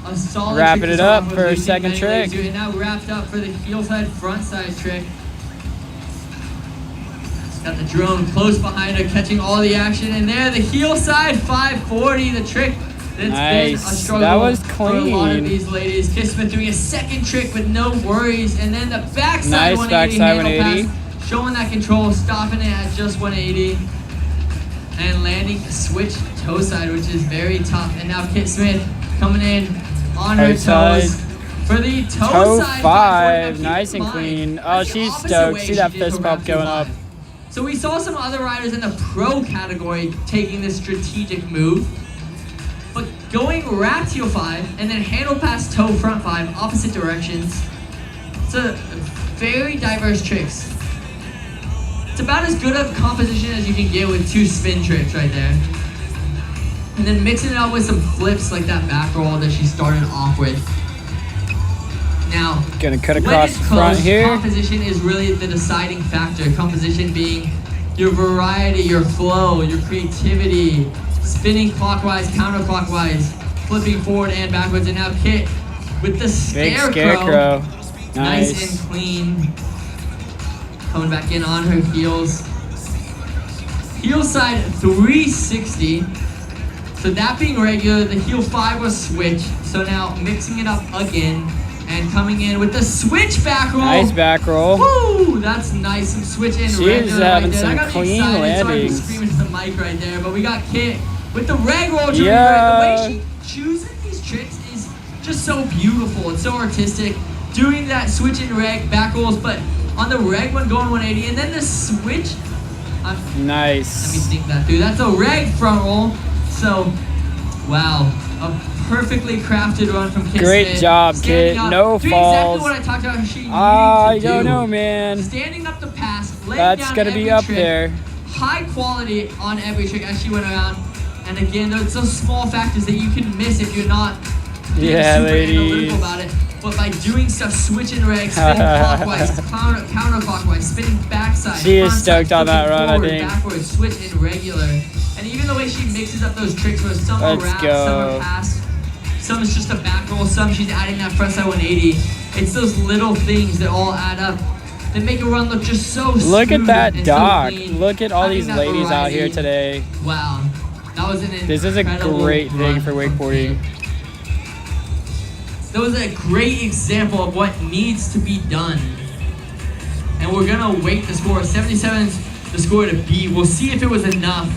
A solid Wrapping trick to it start up off with. for a We've seen second many ladies trick. do it. Now wrapped up for the heel side front side trick. Got the drone close behind her, catching all the action. And there, the heel side 540, the trick that's been a Nice. struggle That was for a lot of clean. these ladies. Kit Smith doing a second trick with no worries. And then the backside Nice 180 backside handle 180. pass, showing that control, stopping it at just 180. And landing a switch toe side, which is very tough. And now Kit Smith coming in on her Toe side. toes. For the toe Toe side 5, Now, nice keep and in mind, clean. Oh, that's the she's opposite stoked. way See she that did for fist bump round going 2 up. live. So we saw some other riders in the pro category taking this strategic move. But going wrapped heel 5, and then handle pass toe front 5, opposite directions. It's a very diverse tricks. It's about as good of composition as you can get with 2 spin tricks right there. And then mixing it up with some flips like that back roll that she started off with. Now, Gonna cut when across it's the front close, here. composition is really the deciding factor. Composition being your variety, your flow, your creativity, spinning clockwise, counterclockwise, flipping forward and backwards. And now Kit with the Big scarecrow. scarecrow. Nice Nice. and clean. Coming back in on her heels. Heel side 360. So that being regular, the heel 5 was switch. So now mixing it up again and coming in with the switch back roll. Nice back roll. Woo! That's nice. Some switch in She's regular having right there. some I got clean excited, so I landings. was screaming to the mic right there. But we got Kit with the reg roll. Doing Yeah. The way she chooses these tricks is just so beautiful. It's so artistic. Doing that switch in reg back rolls, but on the reg one going 180, and then the switch. Let me Nice. think that through. That's a reg front roll. So, wow, a perfectly crafted run from Kit Great Smith. job, Standing Kit. up, No doing falls. exactly what I talked about. She needed I to don't do. know, man. Standing up the pass, laying That's down gonna every be up trick, there. high quality on every trick as she went around. And again, those small factors that you can miss if you're not being Yeah, super ladies. analytical about it. But by doing stuff, switching reg, spinning clockwise, counterclockwise, spinning backside. She is front side, stoked on that flipping run, I forward, think. Backwards, switch in regular. And even the way she mixes up those tricks where some are Let's wrapped, go. some are passed, some is just a back roll, some she's adding that frontside 180. It's those little things that all add up that make a run look just so Look at smooth that and so dock. clean. Look at all Having these that ladies out here variety. today. Wow. That was an This is a incredible great thing run for from wakeboarding. Kit. That was a great example of what needs to be done. And we're gonna wait the score. 77's the score to beat. We'll see if it was enough.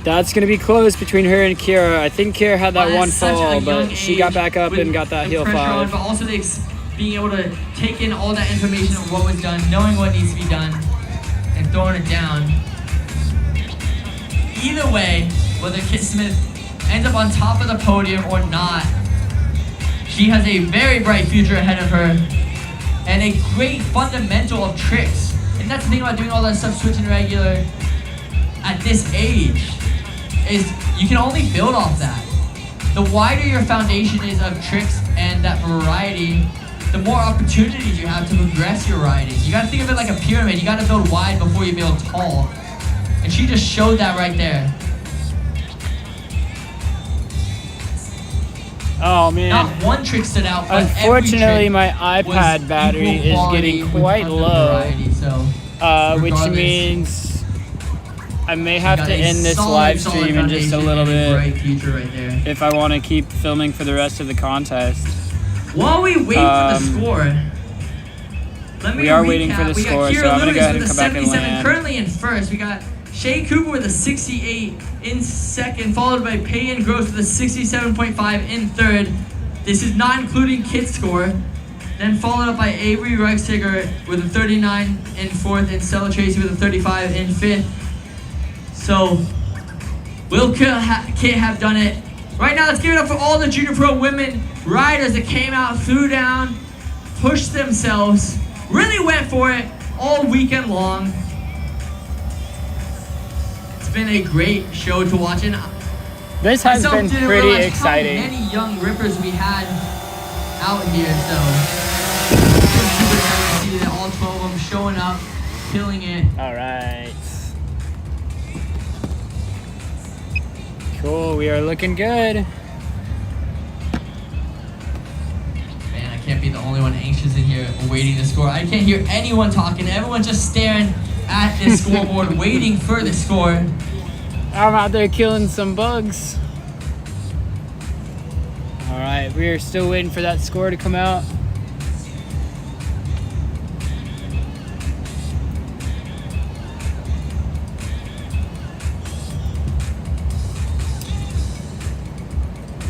That's gonna be close between her and Kira. I think Kira had that At one such a fall, young but she age, got back up with and got that the heel pressure on, 5. but also being able to take in all that information of what was done, knowing what needs to be done, and throwing it down. Either way, whether Kit Smith ends up on top of the podium or not, she has a very bright future ahead of her and a great fundamental of tricks. And that's the thing about doing all that stuff, switching regular at this age, is you can only build off that. The wider your foundation is of tricks and that variety, the more opportunities you have to progress your riding. You gotta think of it like a pyramid. You gotta build wide before you build tall. And she just showed that right there. Oh man. Not one trick stood out, but Unfortunately, every trick my was iPad battery equal is quality getting with quite tons of low, variety, so which regardless, means I may have got to a end this solid, live solid stream in just a foundation little and bit bright future right there. if I want to keep filming for the rest of the contest. While we wait for the score, let me We are recap. waiting for the We got score, Kira so I'm gonna Lewis go ahead with and a come back and 77 land. currently in first. We got Shay Cooper with a 68 in second, followed by Peyton Gross with a 67.5 in third. This is not including Kit's score. Then followed up by Avery Reichstiger with a 39 in fourth, and Stella Tracy with a 35 in fifth. So, will Kit have done it? Right now, let's give it up for all the Junior Pro women riders that came out, threw down, pushed themselves, really went for it all weekend long. It's been a great show to watch, and This has myself been didn't pretty realize exciting. how many young rippers we had out here, so it's super exciting to see that all 12 of them showing up, killing it. All right. Cool, we are looking good. Man, I can't be the only one anxious in here awaiting the score. I can't hear anyone talking. Everyone's just staring at this scoreboard, waiting for the score. I'm out there killing some bugs. All right, we are still waiting for that score to come out.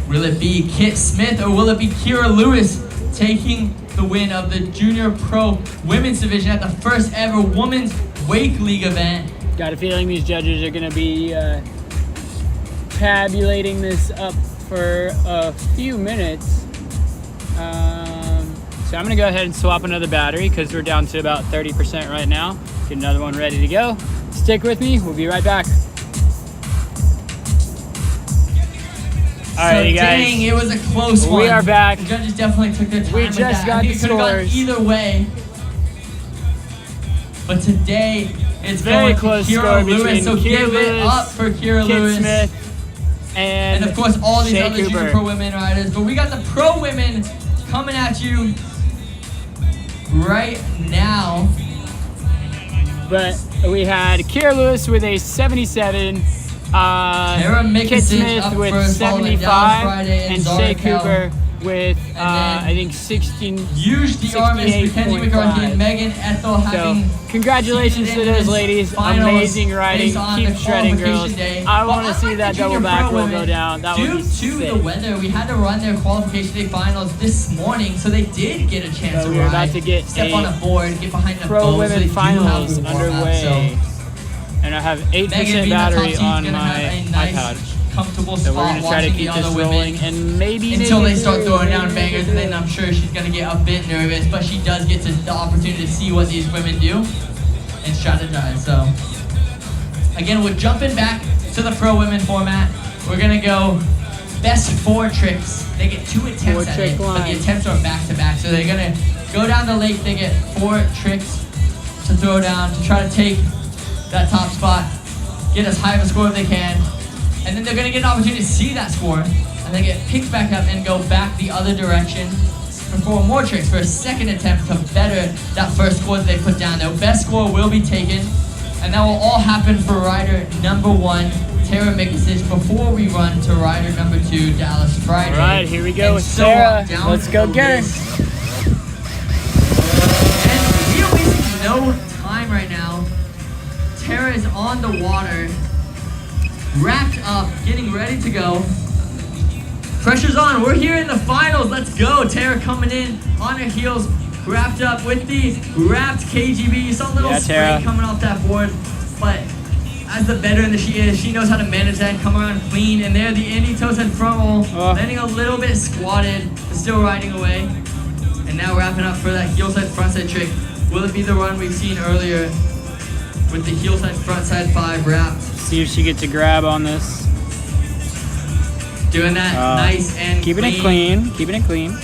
Will it be Kit Smith or will it be Kira Lewis taking the win of the Junior Pro Women's Division at the first ever Women's Wake League event? Got a feeling these judges are gonna be tabulating this up for a few minutes. So I'm gonna go ahead and swap another battery because we're down to about 30% right now. Get another one ready to go. Stick with me, we'll be right back. All right, you guys. Dang, it was a close one. We are back. The judges definitely took their time We with just that. got I think the it could have gone scores. either way. But today, it's Very going close to score Kira between Lewis. So Kira give Lewis, it up for Kira Kit Lewis. Smith, and And of course, all these Shea other Cooper. junior pro women riders. But we got the pro women coming at you right now. But we had Kira Lewis with a 77, Tara Kit Mickiewicz Smith up with first, followed by Dallas 75, Friday and and Zara Shea Kell. Cooper with, then I think, 16. Huge the arm is Mackenzie McCarthy 68.5. and Megan Ethel So, having congratulations to seeded those into ladies. finals Amazing riding. based on Keep the shredding, qualification girls. day. I Well, want to see unlike that the double junior back pro roll women, go down. That would Due be to sick. the weather, we had to run their qualification day finals this morning, so they did get a chance So to we're ride, about to get step a on a board, get behind the Pro boat, so Women they do Finals have a warm-up, underway. so And I have 8% Megan being the top battery seed's on gonna my have a nice, iPad. comfortable So we're spot going to try to watching keep the this other rolling women and maybe until make they it start through, throwing maybe down make it bangers, and then through. I'm sure she's gonna get a bit nervous, but she does get the opportunity to see what these women do and strategize. So again, we're jumping back to the pro women format. We're gonna go best 4 tricks. They get 2 attempts at Four-trick it, but the line. attempts are back to back. So they're gonna go down the lake. They get 4 tricks to throw down to try to take that top spot, get as high of a score as they can, and then they're gonna get an opportunity to see that score, and then get picked back up and go back the other direction for 4 more tricks for a second attempt to better that first score that they put down. Their best score will be taken, and that will all happen for rider number 1, Tara Mickiewicz, before we run to rider number 2, Dallas Friday. All right, here we go And with so Tara. down Let's go the get her. list. And we are wasting no time right now. Tara is on the water, wrapped up, getting ready to go. Pressure's on. We're here in the finals. Let's go. Tara coming in on her heels, wrapped up with the wrapped KGB. You saw a little Yeah, spray Tara. coming off that board, but as the veteran that she is, she knows how to manage that and come around clean. And there, the Indy toe side front roll, Oh. landing a little bit squatted, but still riding away. And now wrapping up for that heel side front side trick. Will it be the run we've seen earlier with the heel side front side 5 wrapped? See if she gets a grab on this. Doing that nice and Keeping it clean. Keeping it clean.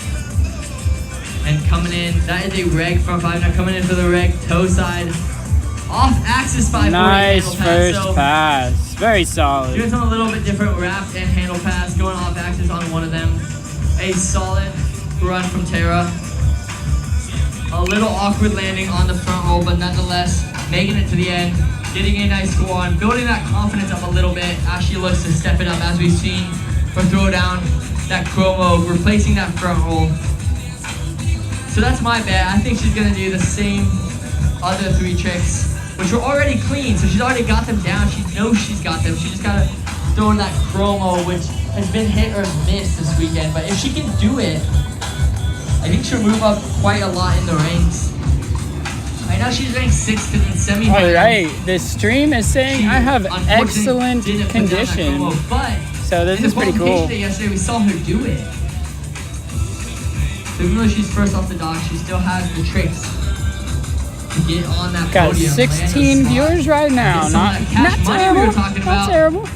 And coming in, that is a reg front 5. Now coming in for the reg toe side. Off axis 540 Nice handle pass. first So pass. Very solid. doing something a little bit different, wrapped and handle pass, going off axis on one of them. A solid run from Tara. A little awkward landing on the front roll, but nonetheless, making it to the end, getting a nice score on, building that confidence up a little bit as she looks to step it up, as we've seen for throw down that chromo, replacing that front roll. So that's my bet. I think she's gonna do the same other 3 tricks, which were already clean, so she's already got them down. She knows she's got them. She just gotta throw in that chromo, which has been hit or miss this weekend. But if she can do it, I think she'll move up quite a lot in the ranks. Right now she's ranked 6th in the semifinals. All right, the stream is saying I have Unfortunately excellent didn't put down that condition. chromo, but So this in is the pretty qualification cool. day yesterday, we saw her do it. So even though she's first off the dock, she still has the tricks to get on that Got podium. land a 16 spot, viewers right now. get some of Not that cash money we terrible. were talking Not about. terrible.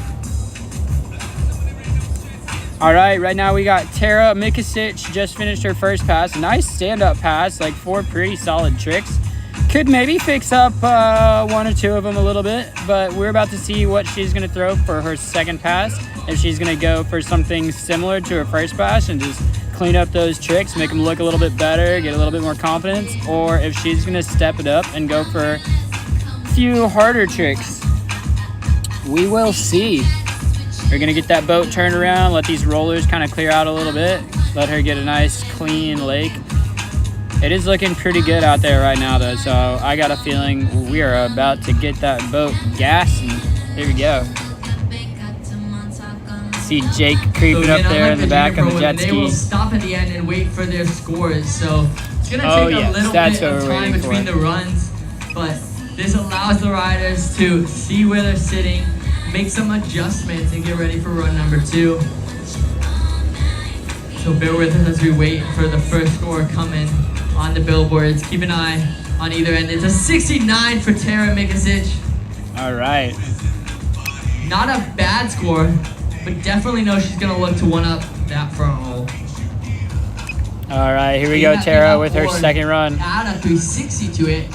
All right now we got Tara Mickiewicz just finished her first pass. Nice stand-up pass, like 4 pretty solid tricks. Could maybe fix up 1 or 2 of them a little bit, but we're about to see what she's gonna throw for her second pass. If she's gonna go for something similar to her first pass and just clean up those tricks, make them look a little bit better, get a little bit more confidence, or if she's gonna step it up and go for a few harder tricks. We will see. We're gonna get that boat turned around, let these rollers kind of clear out a little bit, let her get a nice clean lake. It is looking pretty good out there right now though, so I got a feeling we are about to get that boat gassing. Here we go. See Jake creeping So up again, there unlike in the back junior on pro the jet women, They will ski. stop at the end and wait for their scores. So it's gonna Oh, take yes, a little that's bit what of we're time waiting between for. the runs, but this allows the riders to see where they're sitting, make some adjustments and get ready for run number 2. So bear with us as we wait for the first score coming on the billboards. Keep an eye on either end. It's a 69 for Tara Mikasic. All right. Not a bad score, but definitely know she's gonna look to one up that front roll. All right, here we go, Tara, with her second run. Add a 360 to it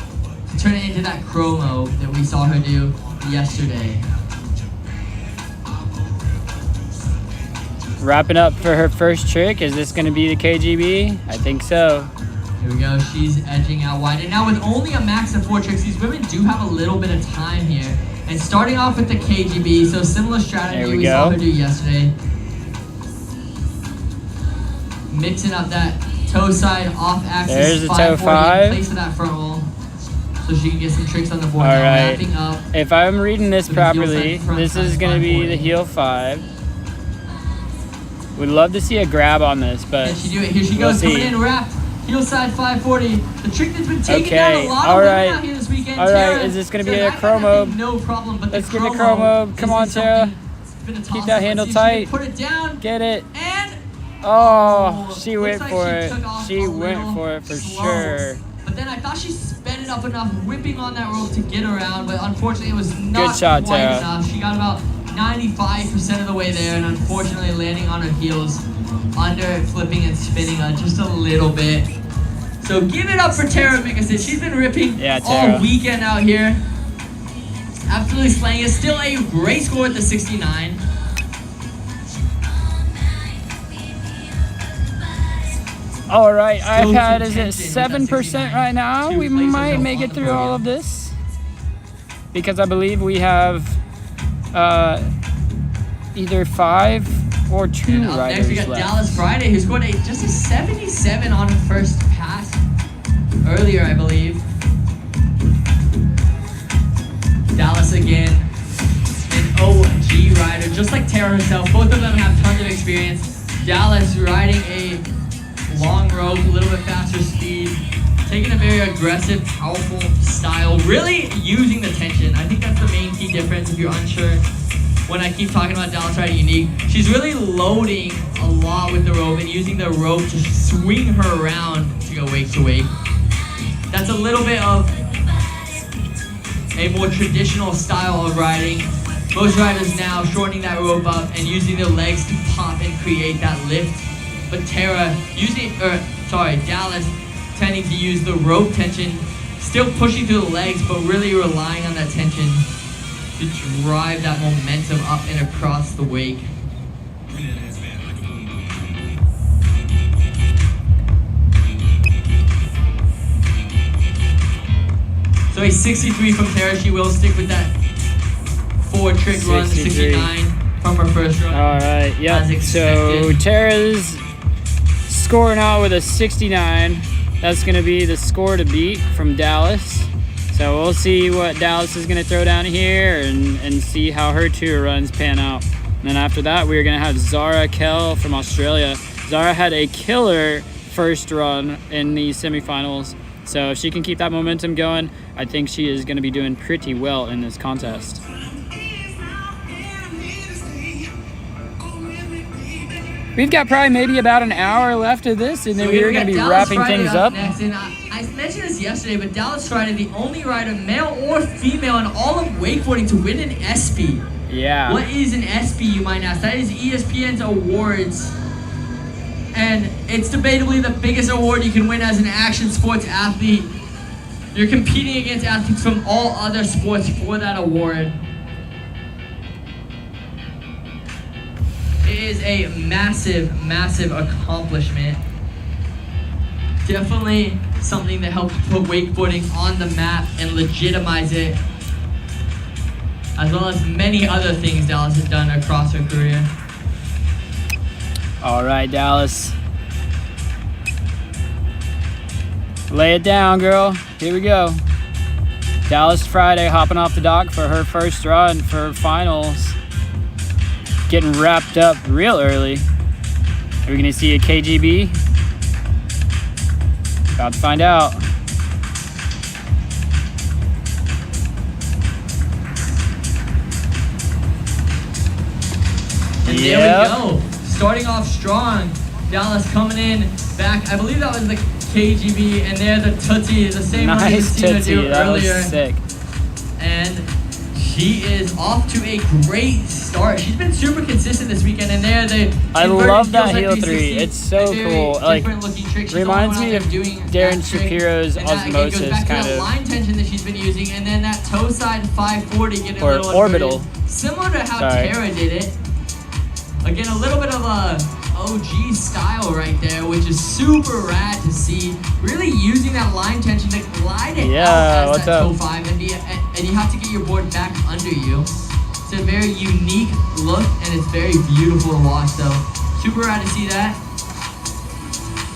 to turn it into that chromo that we saw her do yesterday. Wrapping up for her first trick. Is this going to be the KGB? I think so. Here we go. She's edging out wide. And now with only a max of 4 tricks, these women do have a little bit of time here. And starting off with the KGB, so similar strategy we saw her do yesterday. Mixing up that toe side off axis. There's the toe 5. Place of that front roll, so she can get some tricks on the board. All now, right. wrapping up. If I'm reading this with the heel properly, side front this side is going to be 540. the heel 5. Would love to see a grab on this, but Can she do it? Here she we'll goes, coming see. in wrapped. Heel side 540. The trick that's been taken Okay, down a lot all of women right. out here this weekend. All right, Tara is this gonna be said, a "I find that chromo? thing No problem, but Let's the get the chromo chromo. Come is on, something Tara. that's been a Keep toss-up. that handle Let's see if she tight. can Put it down. Get it. And Oh, she looks went like for she it. took off She a went little for it for slow. sure. But then I thought she sped it up enough, whipping on that rope to get around, but unfortunately it was not Good shot, quite Tara. enough. She got about 95% of the way there, and unfortunately landing on her heels, under flipping and spinning just a little bit. So give it up for Tara Mikasic. She's been ripping Yeah, Tara. all weekend out here. Absolutely slaying it. Still a great score at the 69. All right, Still iPad to is at tension with that 7% 69. right now. Two We places might up make on it the through all podium. of this because I believe we have either 5 or 2 And up riders next we got left. Dallas Friday, who scored just a 77 on her first pass earlier, I believe. Dallas again, an OG rider, just like Tara herself. Both of them have tons of experience. Dallas riding a long rope, a little bit faster speed, taking a very aggressive, powerful style, really using the tension. I think that's the main key difference if you're unsure. When I keep talking about Dallas Riding Unique, she's really loading a lot with the rope and using the rope to swing her around to go wake to wake. That's a little bit of a more traditional style of riding. Most riders now shortening that rope up and using their legs to pop and create that lift. But Tara Dallas tending to use the rope tension, still pushing through the legs, but really relying on that tension to drive that momentum up and across the wake. So a 63 from Tara. She will stick with that 4 trick run, 63. 69 from her first run. All right, yep. As So expected. Tara's scoring out with a 69. That's going to be the score to beat from Dallas. So we'll see what Dallas is going to throw down here and see how her 2 runs pan out. And then after that, we're going to have Zara Kell from Australia. Zara had a killer first run in the semifinals. So if she can keep that momentum going, I think she is going to be doing pretty well in this contest. We've got probably maybe about an hour left of this, and then So we're we going to got be Dallas wrapping Friday things up. Next, and I mentioned this yesterday, but Dallas Friday, the only rider, male or female, in all of wakeboarding to win an ESPY. Yeah. What is an ESPY, you might ask? That is ESPN's awards. And it's debatably the biggest award you can win as an action sports athlete. You're competing against athletes from all other sports for that award. It is a massive, massive accomplishment. Definitely something that helps put wakeboarding on the map and legitimize it, as well as many other things Dallas has done across her career. All right, Dallas. Lay it down, girl. Here we go. Dallas Friday hopping off the dock for her first run for finals. Getting wrapped up real early. Are we gonna see a KGB? About to find out. And there we go. Starting off strong. Dallas coming in back. I believe that was the KGB, and there the Tootsie, the same one we've Nice seen her Tootsie. do That earlier. was sick. And she is off to a great start. She's been super consistent this weekend, and there the I inverted love that heels heel at 3. 360, It's so a very cool. Like, different looking trick. She's the reminds only me one out of there doing Darren that trick. Shapiro's And that, again, goes osmosis back to kind that of. line tension that she's been using, and then that toe side 540 getting Or a little orbital. inverted. Similar to how Sorry. Tara did it. Again, a little bit of a OG style right there, which is super rad to see. Really using that line tension to glide it Yeah, out as what's that up? toe 5, and you have to get your board back under you. It's a very unique look, and it's very beautiful to watch, though. Super rad to see that.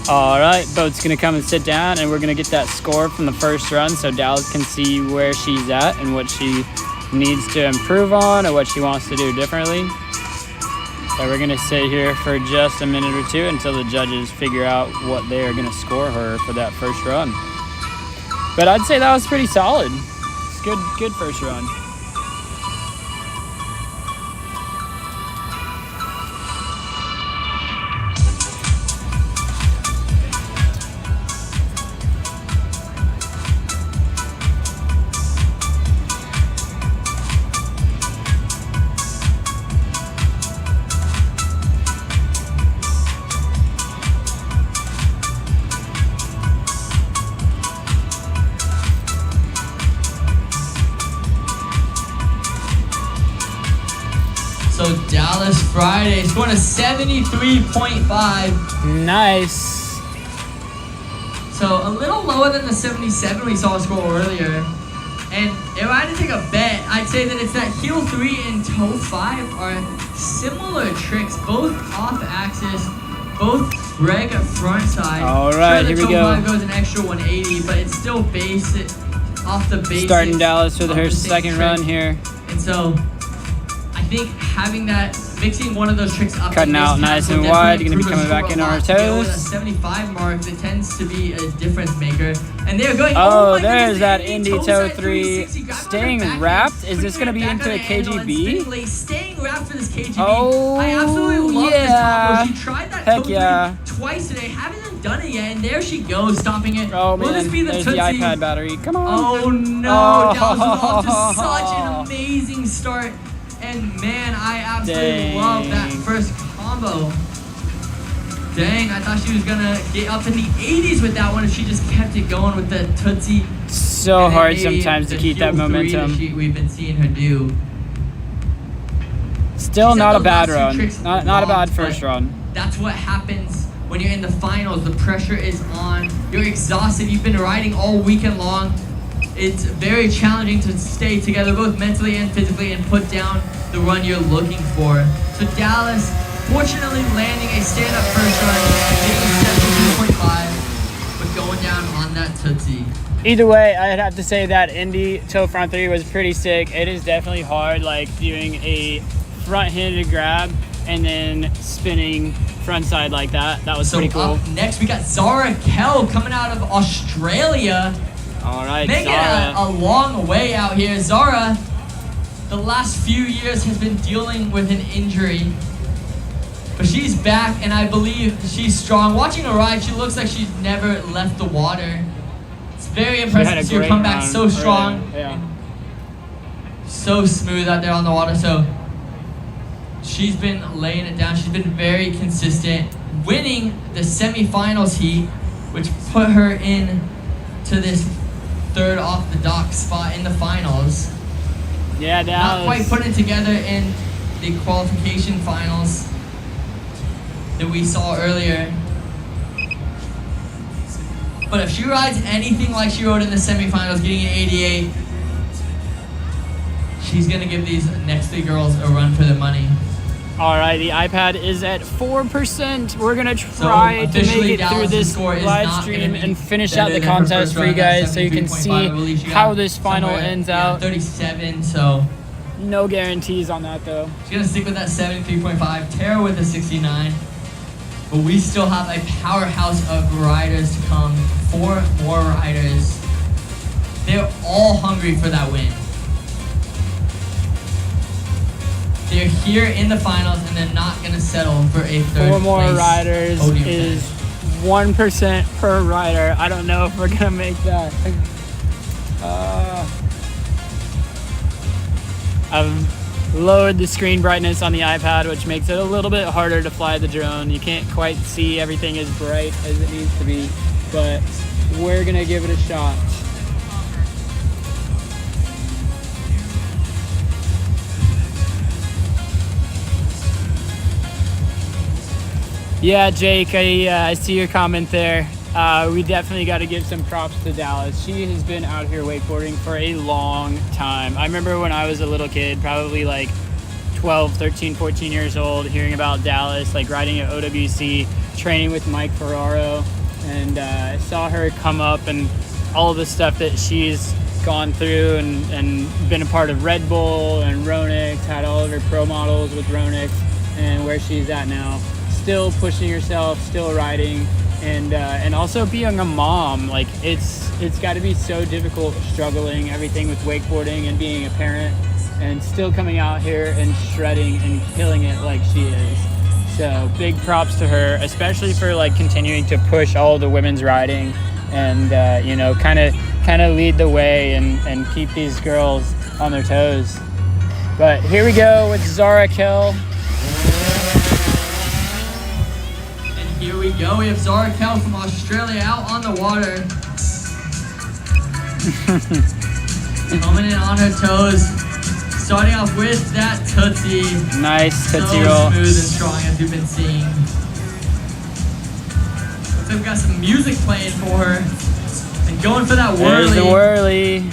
All right, Boat's gonna come and sit down, and we're gonna get that score from the first run, so Dallas can see where she's at and what she needs to improve on or what she wants to do differently. So we're gonna sit here for just a minute or two until the judges figure out what they are gonna score her for that first run. But I'd say that was pretty solid. It's good first run. So Dallas Friday scoring a 73.5. Nice. So a little lower than the 77 we saw score earlier. And if I had to take a bet, I'd say that it's that heel 3 and toe 5 are similar tricks, both off axis, both reg front side. All right, sure, here we the go. toe 5 goes an extra 180, but it's still basic, off the basics. Starting Dallas with of her the same second trick. run here. And so I think having that, mixing one of those tricks up. Cutting in out this nice pack will and wide. definitely You're gonna be improve coming her back score in a on her lot. To go with a toes. 75 mark, that tends to be a difference maker. And they're going. Oh, my there's goodness, that Indy Indy toe toe side 3 360, grab on her staying backhand, wrapped. Is this putting gonna be her back into on a the handle and KGB? spin play, staying wrapped for this KGB. Oh, I absolutely love yeah. this combo. She tried that Heck toe yeah. 3 twice today. Haven't done it yet, and there she goes, stomping it. Oh Will man, this be the there's the Tootsie? iPad battery. Come on. Oh no, Oh. Dallas was off to such an amazing start. And man, I absolutely love that Dang. first combo. Dang, I thought she was gonna get up in the 80s with that one if she just kept it going with the Tootsie. So And then hard maybe sometimes to the keep that heel 3 momentum. we've been seeing her do. Still She said not a the bad last two run. tricks Not a bad locked, first but run. That's what happens when you're in the finals. The pressure is on. You're exhausted. You've been riding all weekend long. It's very challenging to stay together both mentally and physically and put down the run you're looking for. So Dallas, fortunately landing a stand-up first run, getting a 72.5, but going down on that Tootsie. Either way, I'd have to say that Indy toe front 3 was pretty sick. It is definitely hard, like doing a front-handed grab and then spinning front side like that. That was So pretty cool. up next, we got Zara Kell coming out of Australia. All right, Making Zara. a long way out here. Zara, the last few years has been dealing with an injury. But she's back, and I believe she's strong. Watching her ride, she looks like she's never left the water. It's very She impressive had a to see her great come back run so strong. earlier, yeah. And so smooth out there on the water. So she's been laying it down. She's been very consistent, winning the semifinals heat, which put her in to this third off the dock spot in the finals. Yeah, that Not was... quite putting it together in the qualification finals that we saw earlier. But if she rides anything like she rode in the semifinals, getting an 88, she's gonna give these next three girls a run for their money. All right, the iPad is at 4%. We're gonna try to make officially it through Dallas's this score is live not stream gonna be and finish better out the than her contest first for run you at guys so you can 73.5. I believe see she how got this final somewhere, ends yeah, out. 37, so No guarantees on that though. she's gonna stick with that 73.5. Tara with a 69. But we still have a powerhouse of riders to come. 4 more riders. They're all hungry for that win. They're here in the finals, and they're not going to settle for a third 4 more place riders podium is finish. 1% per rider. I don't know if we're gonna make that. I've lowered the screen brightness on the iPad, which makes it a little bit harder to fly the drone. You can't quite see everything as bright as it needs to be, but we're gonna give it a shot. Yeah, Jake, I see your comment there. We definitely got to give some props to Dallas. She has been out here wakeboarding for a long time. I remember when I was a little kid, probably like 12, 13, 14 years old, hearing about Dallas, like riding at OWC, training with Mike Ferraro, and I saw her come up and all of the stuff that she's gone through and been a part of Red Bull and Ronix, had all of her pro models with Ronix, and where she's at now. Still pushing herself, still riding, and also being a mom. Like it's got to be so difficult struggling everything with wakeboarding and being a parent, and still coming out here and shredding and killing it like she is. So big props to her, especially for like continuing to push all the women's riding and you know, kind of lead the way and keep these girls on their toes. But here we go with Zara Kell. Here we go. We have Zara Kell from Australia out on the water. Coming in on her toes. Starting off with that Tootsie. Nice Tootsie so roll. Smooth and strong as you've been seeing. Looks like we've got some music playing for her. And going for that whirly. There's the whirly.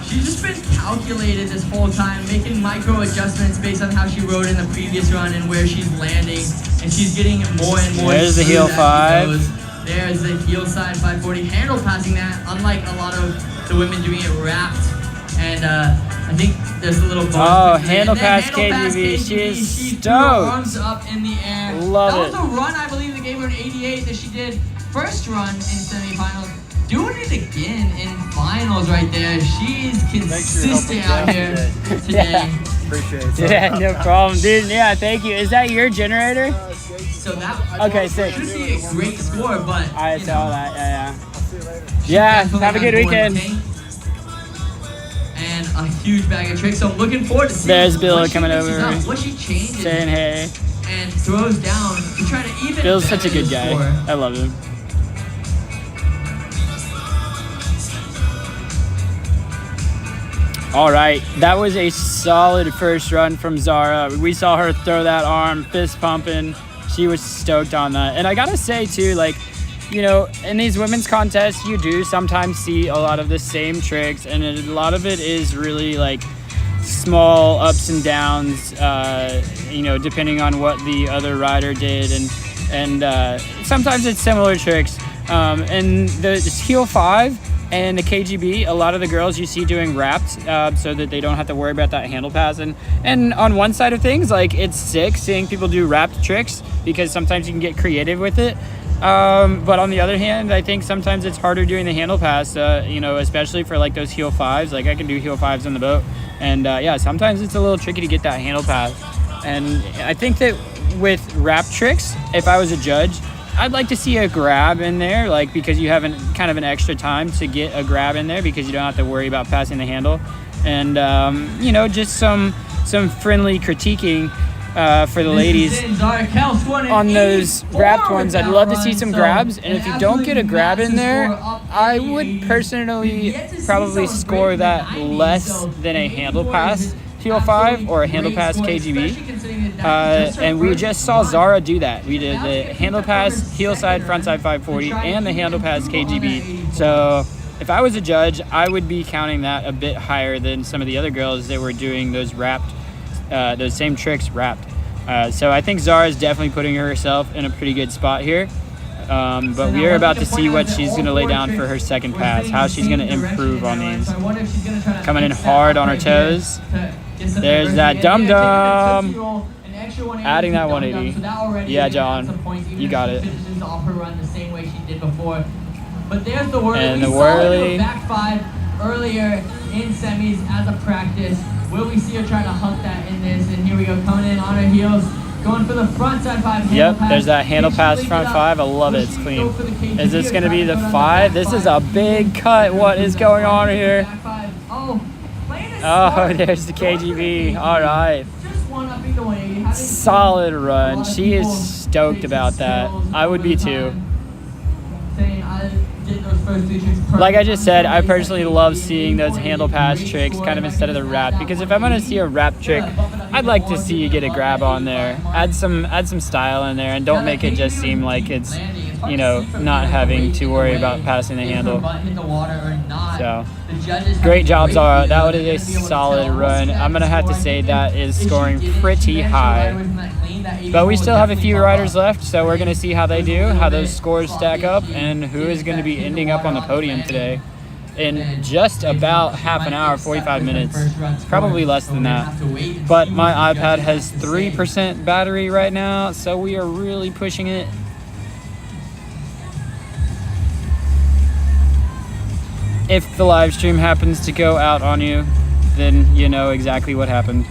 She's just been calculated this whole time, making micro adjustments based on how she rode in the previous run and where she's landing. And she's getting more and more. There's the heel 5. There's the heel side 540. Handle passing that, unlike a lot of the women doing it wrapped. And I think there's a little bonus. Oh, handle pass KGB. She is She threw stoked. her arms up in the air. Love that it. was a run, I believe, that gave her an 88 that she did first run in semifinals. Doing it again in finals right there. She's consistent out here today. Appreciate it. Yeah, no problem, dude. Yeah, thank you. Is that your generator? So that Okay, sick. should be a great score, but I you saw know, that. Yeah, See you later. yeah. definitely Have a good on board weekend. tank. And a huge bag of tricks. So I'm looking forward to seeing There's Bill what she coming mixes over, up, what she changes saying hey. and throws down to try to even. Bill's such a better good the guy. score. I love him. All right, that was a solid first run from Zara. We saw her throw that arm, fist pumping. She was stoked on that. And I gotta say too, like, you know, in these women's contests, you do sometimes see a lot of the same tricks, and a lot of it is really like small ups and downs, you know, depending on what the other rider did, and sometimes it's similar tricks. And the heel 5 and the KGB, a lot of the girls you see doing wrapped, so that they don't have to worry about that handle pass. And on one side of things, like, it's sick seeing people do wrapped tricks because sometimes you can get creative with it. But on the other hand, I think sometimes it's harder doing the handle pass, you know, especially for like those heel 5s. Like, I can do heel 5s on the boat. And yeah, sometimes it's a little tricky to get that handle pass. And I think that with wrap tricks, if I was a judge, I'd like to see a grab in there, like, because you have kind of an extra time to get a grab in there because you don't have to worry about passing the handle. And, you know, just some friendly critiquing for the ladies on those wrapped ones. I'd love to see some grabs, and if you don't get a grab in there, I would personally probably score that less than a handle pass heel 5 or a handle pass KGB. And we just saw Zara do that. We did the handle pass heel side frontside 540 and the handle pass KGB. So if I was a judge, I would be counting that a bit higher than some of the other girls that were doing those wrapped, those same tricks wrapped. So I think Zara is definitely putting herself in a pretty good spot here. But we are about to see what she's going to lay down for her second pass, how she's going to improve on these. Coming in hard on her toes. There's that dum-dum. Adding that 180. Yeah, John, you got it. But there's the whirly. And the We saw her do a whirly. back 5 earlier in semis as a practice. Will we see her try to hunt that in this? And here we go, coming in on her heels, going for the front side 5 handle Yep, pass. there's that handle Can she pass lead front it up? 5. I love it. Will It's she clean. go for the KGB Is this going to be the or try to 5? go This on is the a back big cut. What is going on here? Back 5. Oh, playing it Oh, smart. there's the Going for KGB. All right. Just one-upping the 180. Having Solid a run. lot of She is people stoked chasing about that. skills I would over be the too. time, saying I did those first 2 tricks perfect. Like I just said, I I'm personally amazing. love seeing those 80, handle pass great tricks score. kind of If I instead of can the get wrap, that because if I'm going to see a wrap trick, I'd like to see you get a grab on there. Add some style in there and don't make it just seem like it's, you know, not having to worry about passing the handle. So, great job, Zara. That was a solid run. I'm going to have to say that is scoring pretty high. But we still have a few riders left, so we're going to see how they do, how those scores stack up, and who is going to be ending up on the podium today in just about half an hour, 45 minutes, probably less than that. But my iPad has 3% battery right now, so we are really pushing it. If the live stream happens to go out on you, then you know exactly what happened.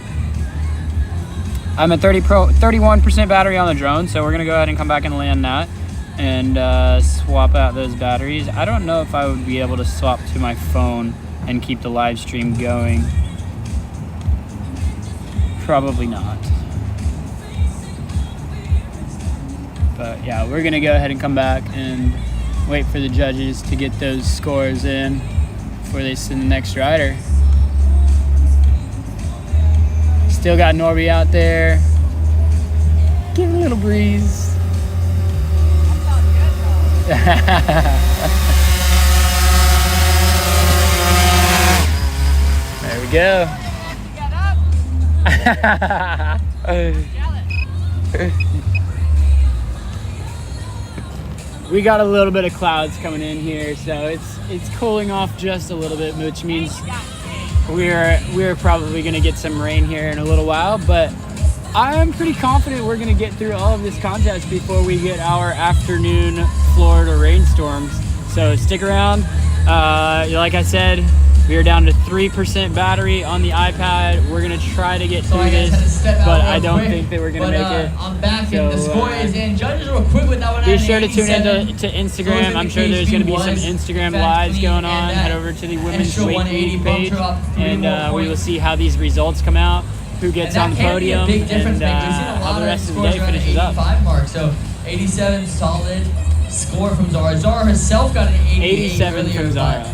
I'm at 31% battery on the drone, so we're gonna go ahead and come back and land that and swap out those batteries. I don't know if I would be able to swap to my phone and keep the live stream going. Probably not. But yeah, we're gonna go ahead and come back and wait for the judges to get those scores in before they send the next rider. Still got Norby out there. Give it a little breeze. There we go. We got a little bit of clouds coming in here, so it's cooling off just a little bit, which means we're probably gonna get some rain here in a little while, but I'm pretty confident we're gonna get through all of this contest before we get our afternoon Florida rainstorms. So stick around. Like I said, we are down to 3% battery on the iPad. We're gonna try to get through this, but I don't think that we're gonna make it. I'm back So, and the score is in. Judges were quick with that one. Be sure to tune in to Instagram. I'm sure there's going to be some Instagram lives going on. Head over to the Women's Weightlifting page, and we will see how these results come out, who gets on the podium, and how the rest of the day finishes up. 85 mark, so 87 solid score from Zara. Zara herself got an 87 earlier, from Zara. but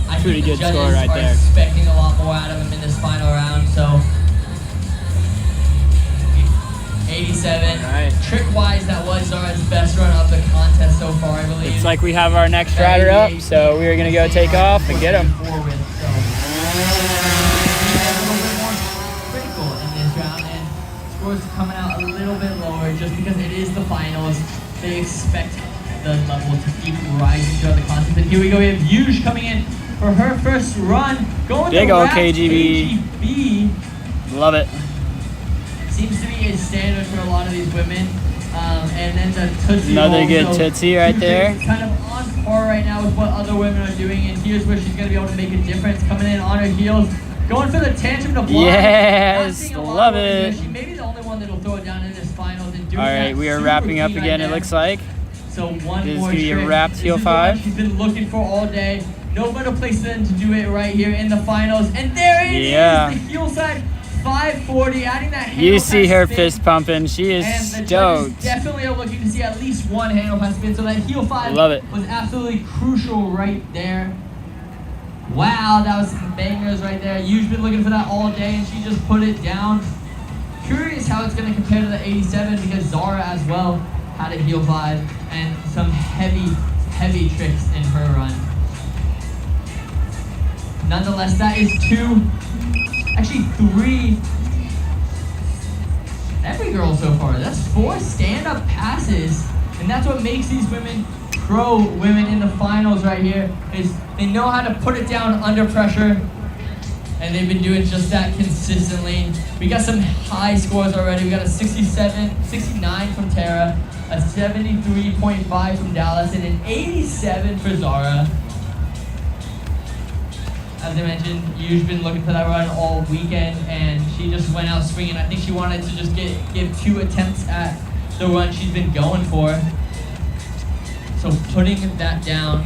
I Pretty think the good score judges right are there. expecting a lot more out of him in this final round, so 87. Right. Trick-wise, that was Zara's best run of the contest so far, I believe. Looks like we have our next rider up, so we are going to go take off and get him. Forward, so a little bit more critical in this round, and scores coming out a little bit lower just because it is the finals. They expect the level to keep rising throughout the contest. And here we go, we have Yuj coming in for her first run. Going Big to ol' wrap KGB. KGB. Love it. Seems to be a standard for a lot of these women. And then the Tootsie Another Roll, good so Tootsie right Yuj there. is kind of on par right now with what other women are doing, and here's where she's going to be able to make a difference. Coming in on her heels, going for the tantrum to blind. Yes, Not seeing a lot love of women it. do She may be the only one that'll throw it down in this finals. And doing All right, that we are super wrapping up clean again, right it there. looks like. So one This is more gonna be a trick. wrapped This heel is the one 5. she's been looking for all day. No better place than to do it right here in the finals. And there it Yeah. is, the heel side 540, adding that handle You see pass her spin. fist pumping. She is And the judges stoked. definitely are looking to see at least one handle pass spin. So that heel 5 Love it. was absolutely crucial right there. Wow, that was some bangers right there. You've been looking for that all day, and she just put it down. Curious how it's going to compare to the 87 because Zara as well had a heel 5 and some heavy tricks in her run. Nonetheless, that is actually 3. Every girl so far. That's 4 stand-up passes, and that's what makes these women pro women in the finals right here. Is they know how to put it down under pressure, and they've been doing just that consistently. We got some high scores already. We got a 69 from Tara, a 73.5 from Dallas, and an 87 for Zara. as I mentioned, you've been looking for that run all weekend, and she just went out swinging. I think she wanted to just give 2 attempts at the run she's been going for. So putting that down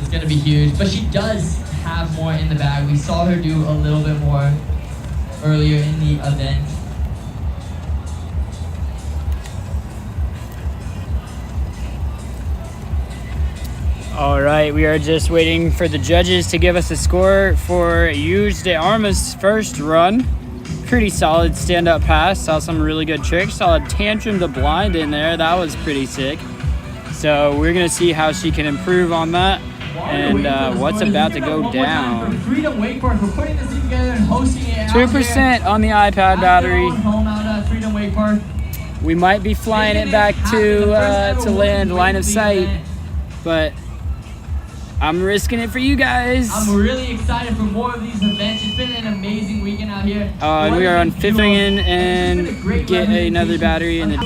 is going to be huge. But she does have more in the bag. We saw her do a little bit more earlier in the event. All right, we are just waiting for the judges to give us a score for Yuge de Armas' first run. Pretty solid stand-up pass. Saw some really good tricks. Saw a tantrum to blind in there. That was pretty sick. So we're gonna see how she can improve on that and what's about to go down. Freedom Wakeboard for putting this together and hosting it. 2% on the iPad battery. Home out at Freedom Wake Park. We might be flying it back to land, line of sight, but I'm risking it for you guys. I'm really excited for more of these events. It's been an amazing weekend out here. And we are on fifth in and get another battery in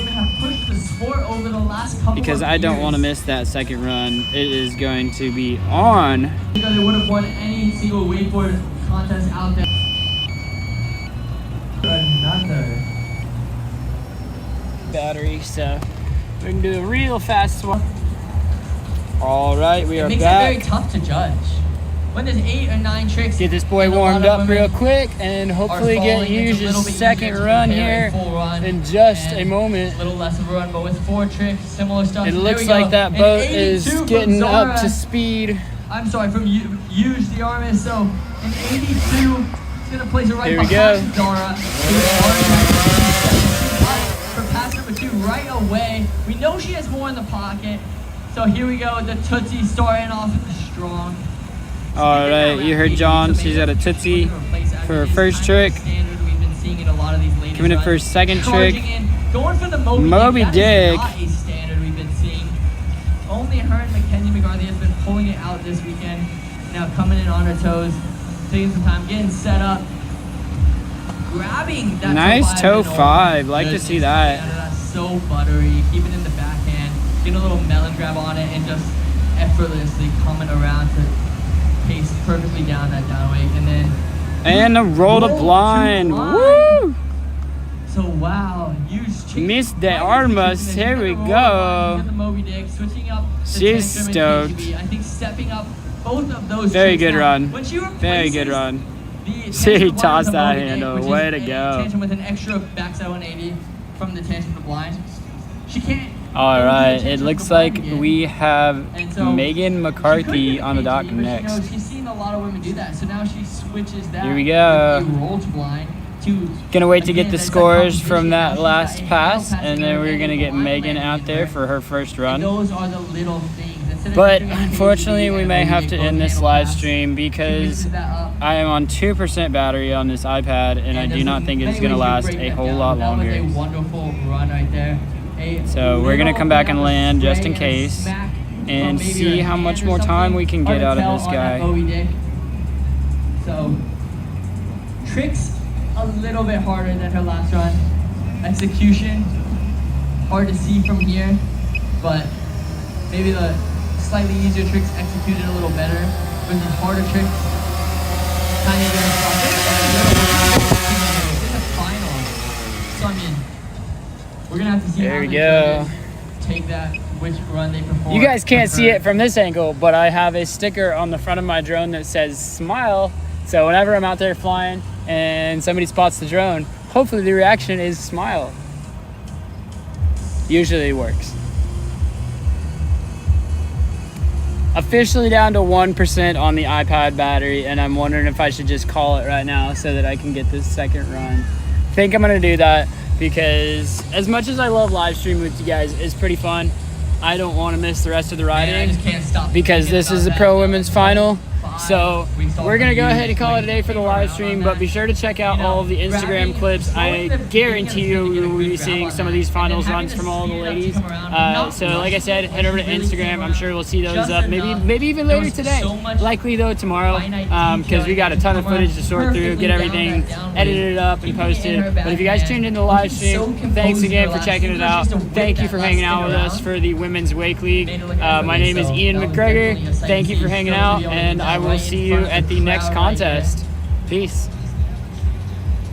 because I don't want to miss that second run. It is going to be on. Because they would have won any single wakeboard contest out there. Another battery, so we can do a real fast one. All right, we are back. It makes it very tough to judge. When there's 8 or 9 tricks. Get this boy warmed up real quick and hopefully get Yuge's second run here in just a moment. A little less of a run, but with 4 tricks, similar stuff. It looks like that boat is getting up to speed. I'm sorry, from Yuge de Armas. So an 82 is going to place it right behind Zara. For pass number 2 right away. We know she has more in the pocket. So here we go, the Tootsie starting off strong. All right, you heard John. She's at a Tootsie for her first trick. Coming in for her second trick. Going for the Moby Dick. That is not a standard we've been seeing. Only her and Mackenzie McCarthy has been pulling it out this weekend. Now coming in on her toes, taking some time, getting set up, grabbing that nice toe 5. Like to see that. That's so buttery. Keep it in the backhand. Get a little melon grab on it and just effortlessly coming around to pace perfectly down that down wake, and then a roll to blind. Woo! So wow, Miss de Armas, here we go. The Moby Dick, switching up. She's stoked. I think stepping up both of those. Very good run. When she very good run. She tossed that handle. Way to go. Tantrum with an extra backside 180 from the tantrum to blind. She can't. All right, it looks like we have Megan McCarthy on the dock next. She's seen a lot of women do that, so now she switches that. Here we go. Roll to blind. Gonna wait to get the scores from that last pass, and then we're gonna get Megan out there for her first run. Those are the little things. But unfortunately, we may have to end this live stream because I am on 2% battery on this iPad, and I do not think it's gonna last a whole lot longer. That was a wonderful run right there. So we're gonna come back and land just in case and see how much more time we can get out of this guy. So tricks a little bit harder than her last run. Execution hard to see from here, but maybe the slightly easier tricks executed a little better versus harder tricks. Kind of in the final. So I mean, we're gonna have to see there how we the go. Take that, which run they perform. You guys can't see it from this angle, but I have a sticker on the front of my drone that says smile. So whenever I'm out there flying and somebody spots the drone, hopefully the reaction is smile. Usually it works. Officially down to 1% on the iPad battery, and I'm wondering if I should just call it right now so that I can get this second run. I think I'm gonna do that because as much as I love live streaming with you guys, it's pretty fun. I don't want to miss the rest of the riding. I just can't stop because this is the Pro Women's Final. So we're going to go ahead and call it a day for the live stream, but be sure to check out all of the Instagram clips. I guarantee you will be seeing some of these finals runs from all the ladies. So like I said, head over to Instagram. I'm sure we'll see those up maybe even later today. Likely though tomorrow, because we got a ton of footage to sort through, get everything edited up and posted. But if you guys tuned into the live stream, thanks again for checking it out. Thank you for hanging out with us for the Women's Wake League. My name is Ian McGregor. Thank you for hanging out, and I will we'll right see in you front of at the next crowd right here. contest. Peace.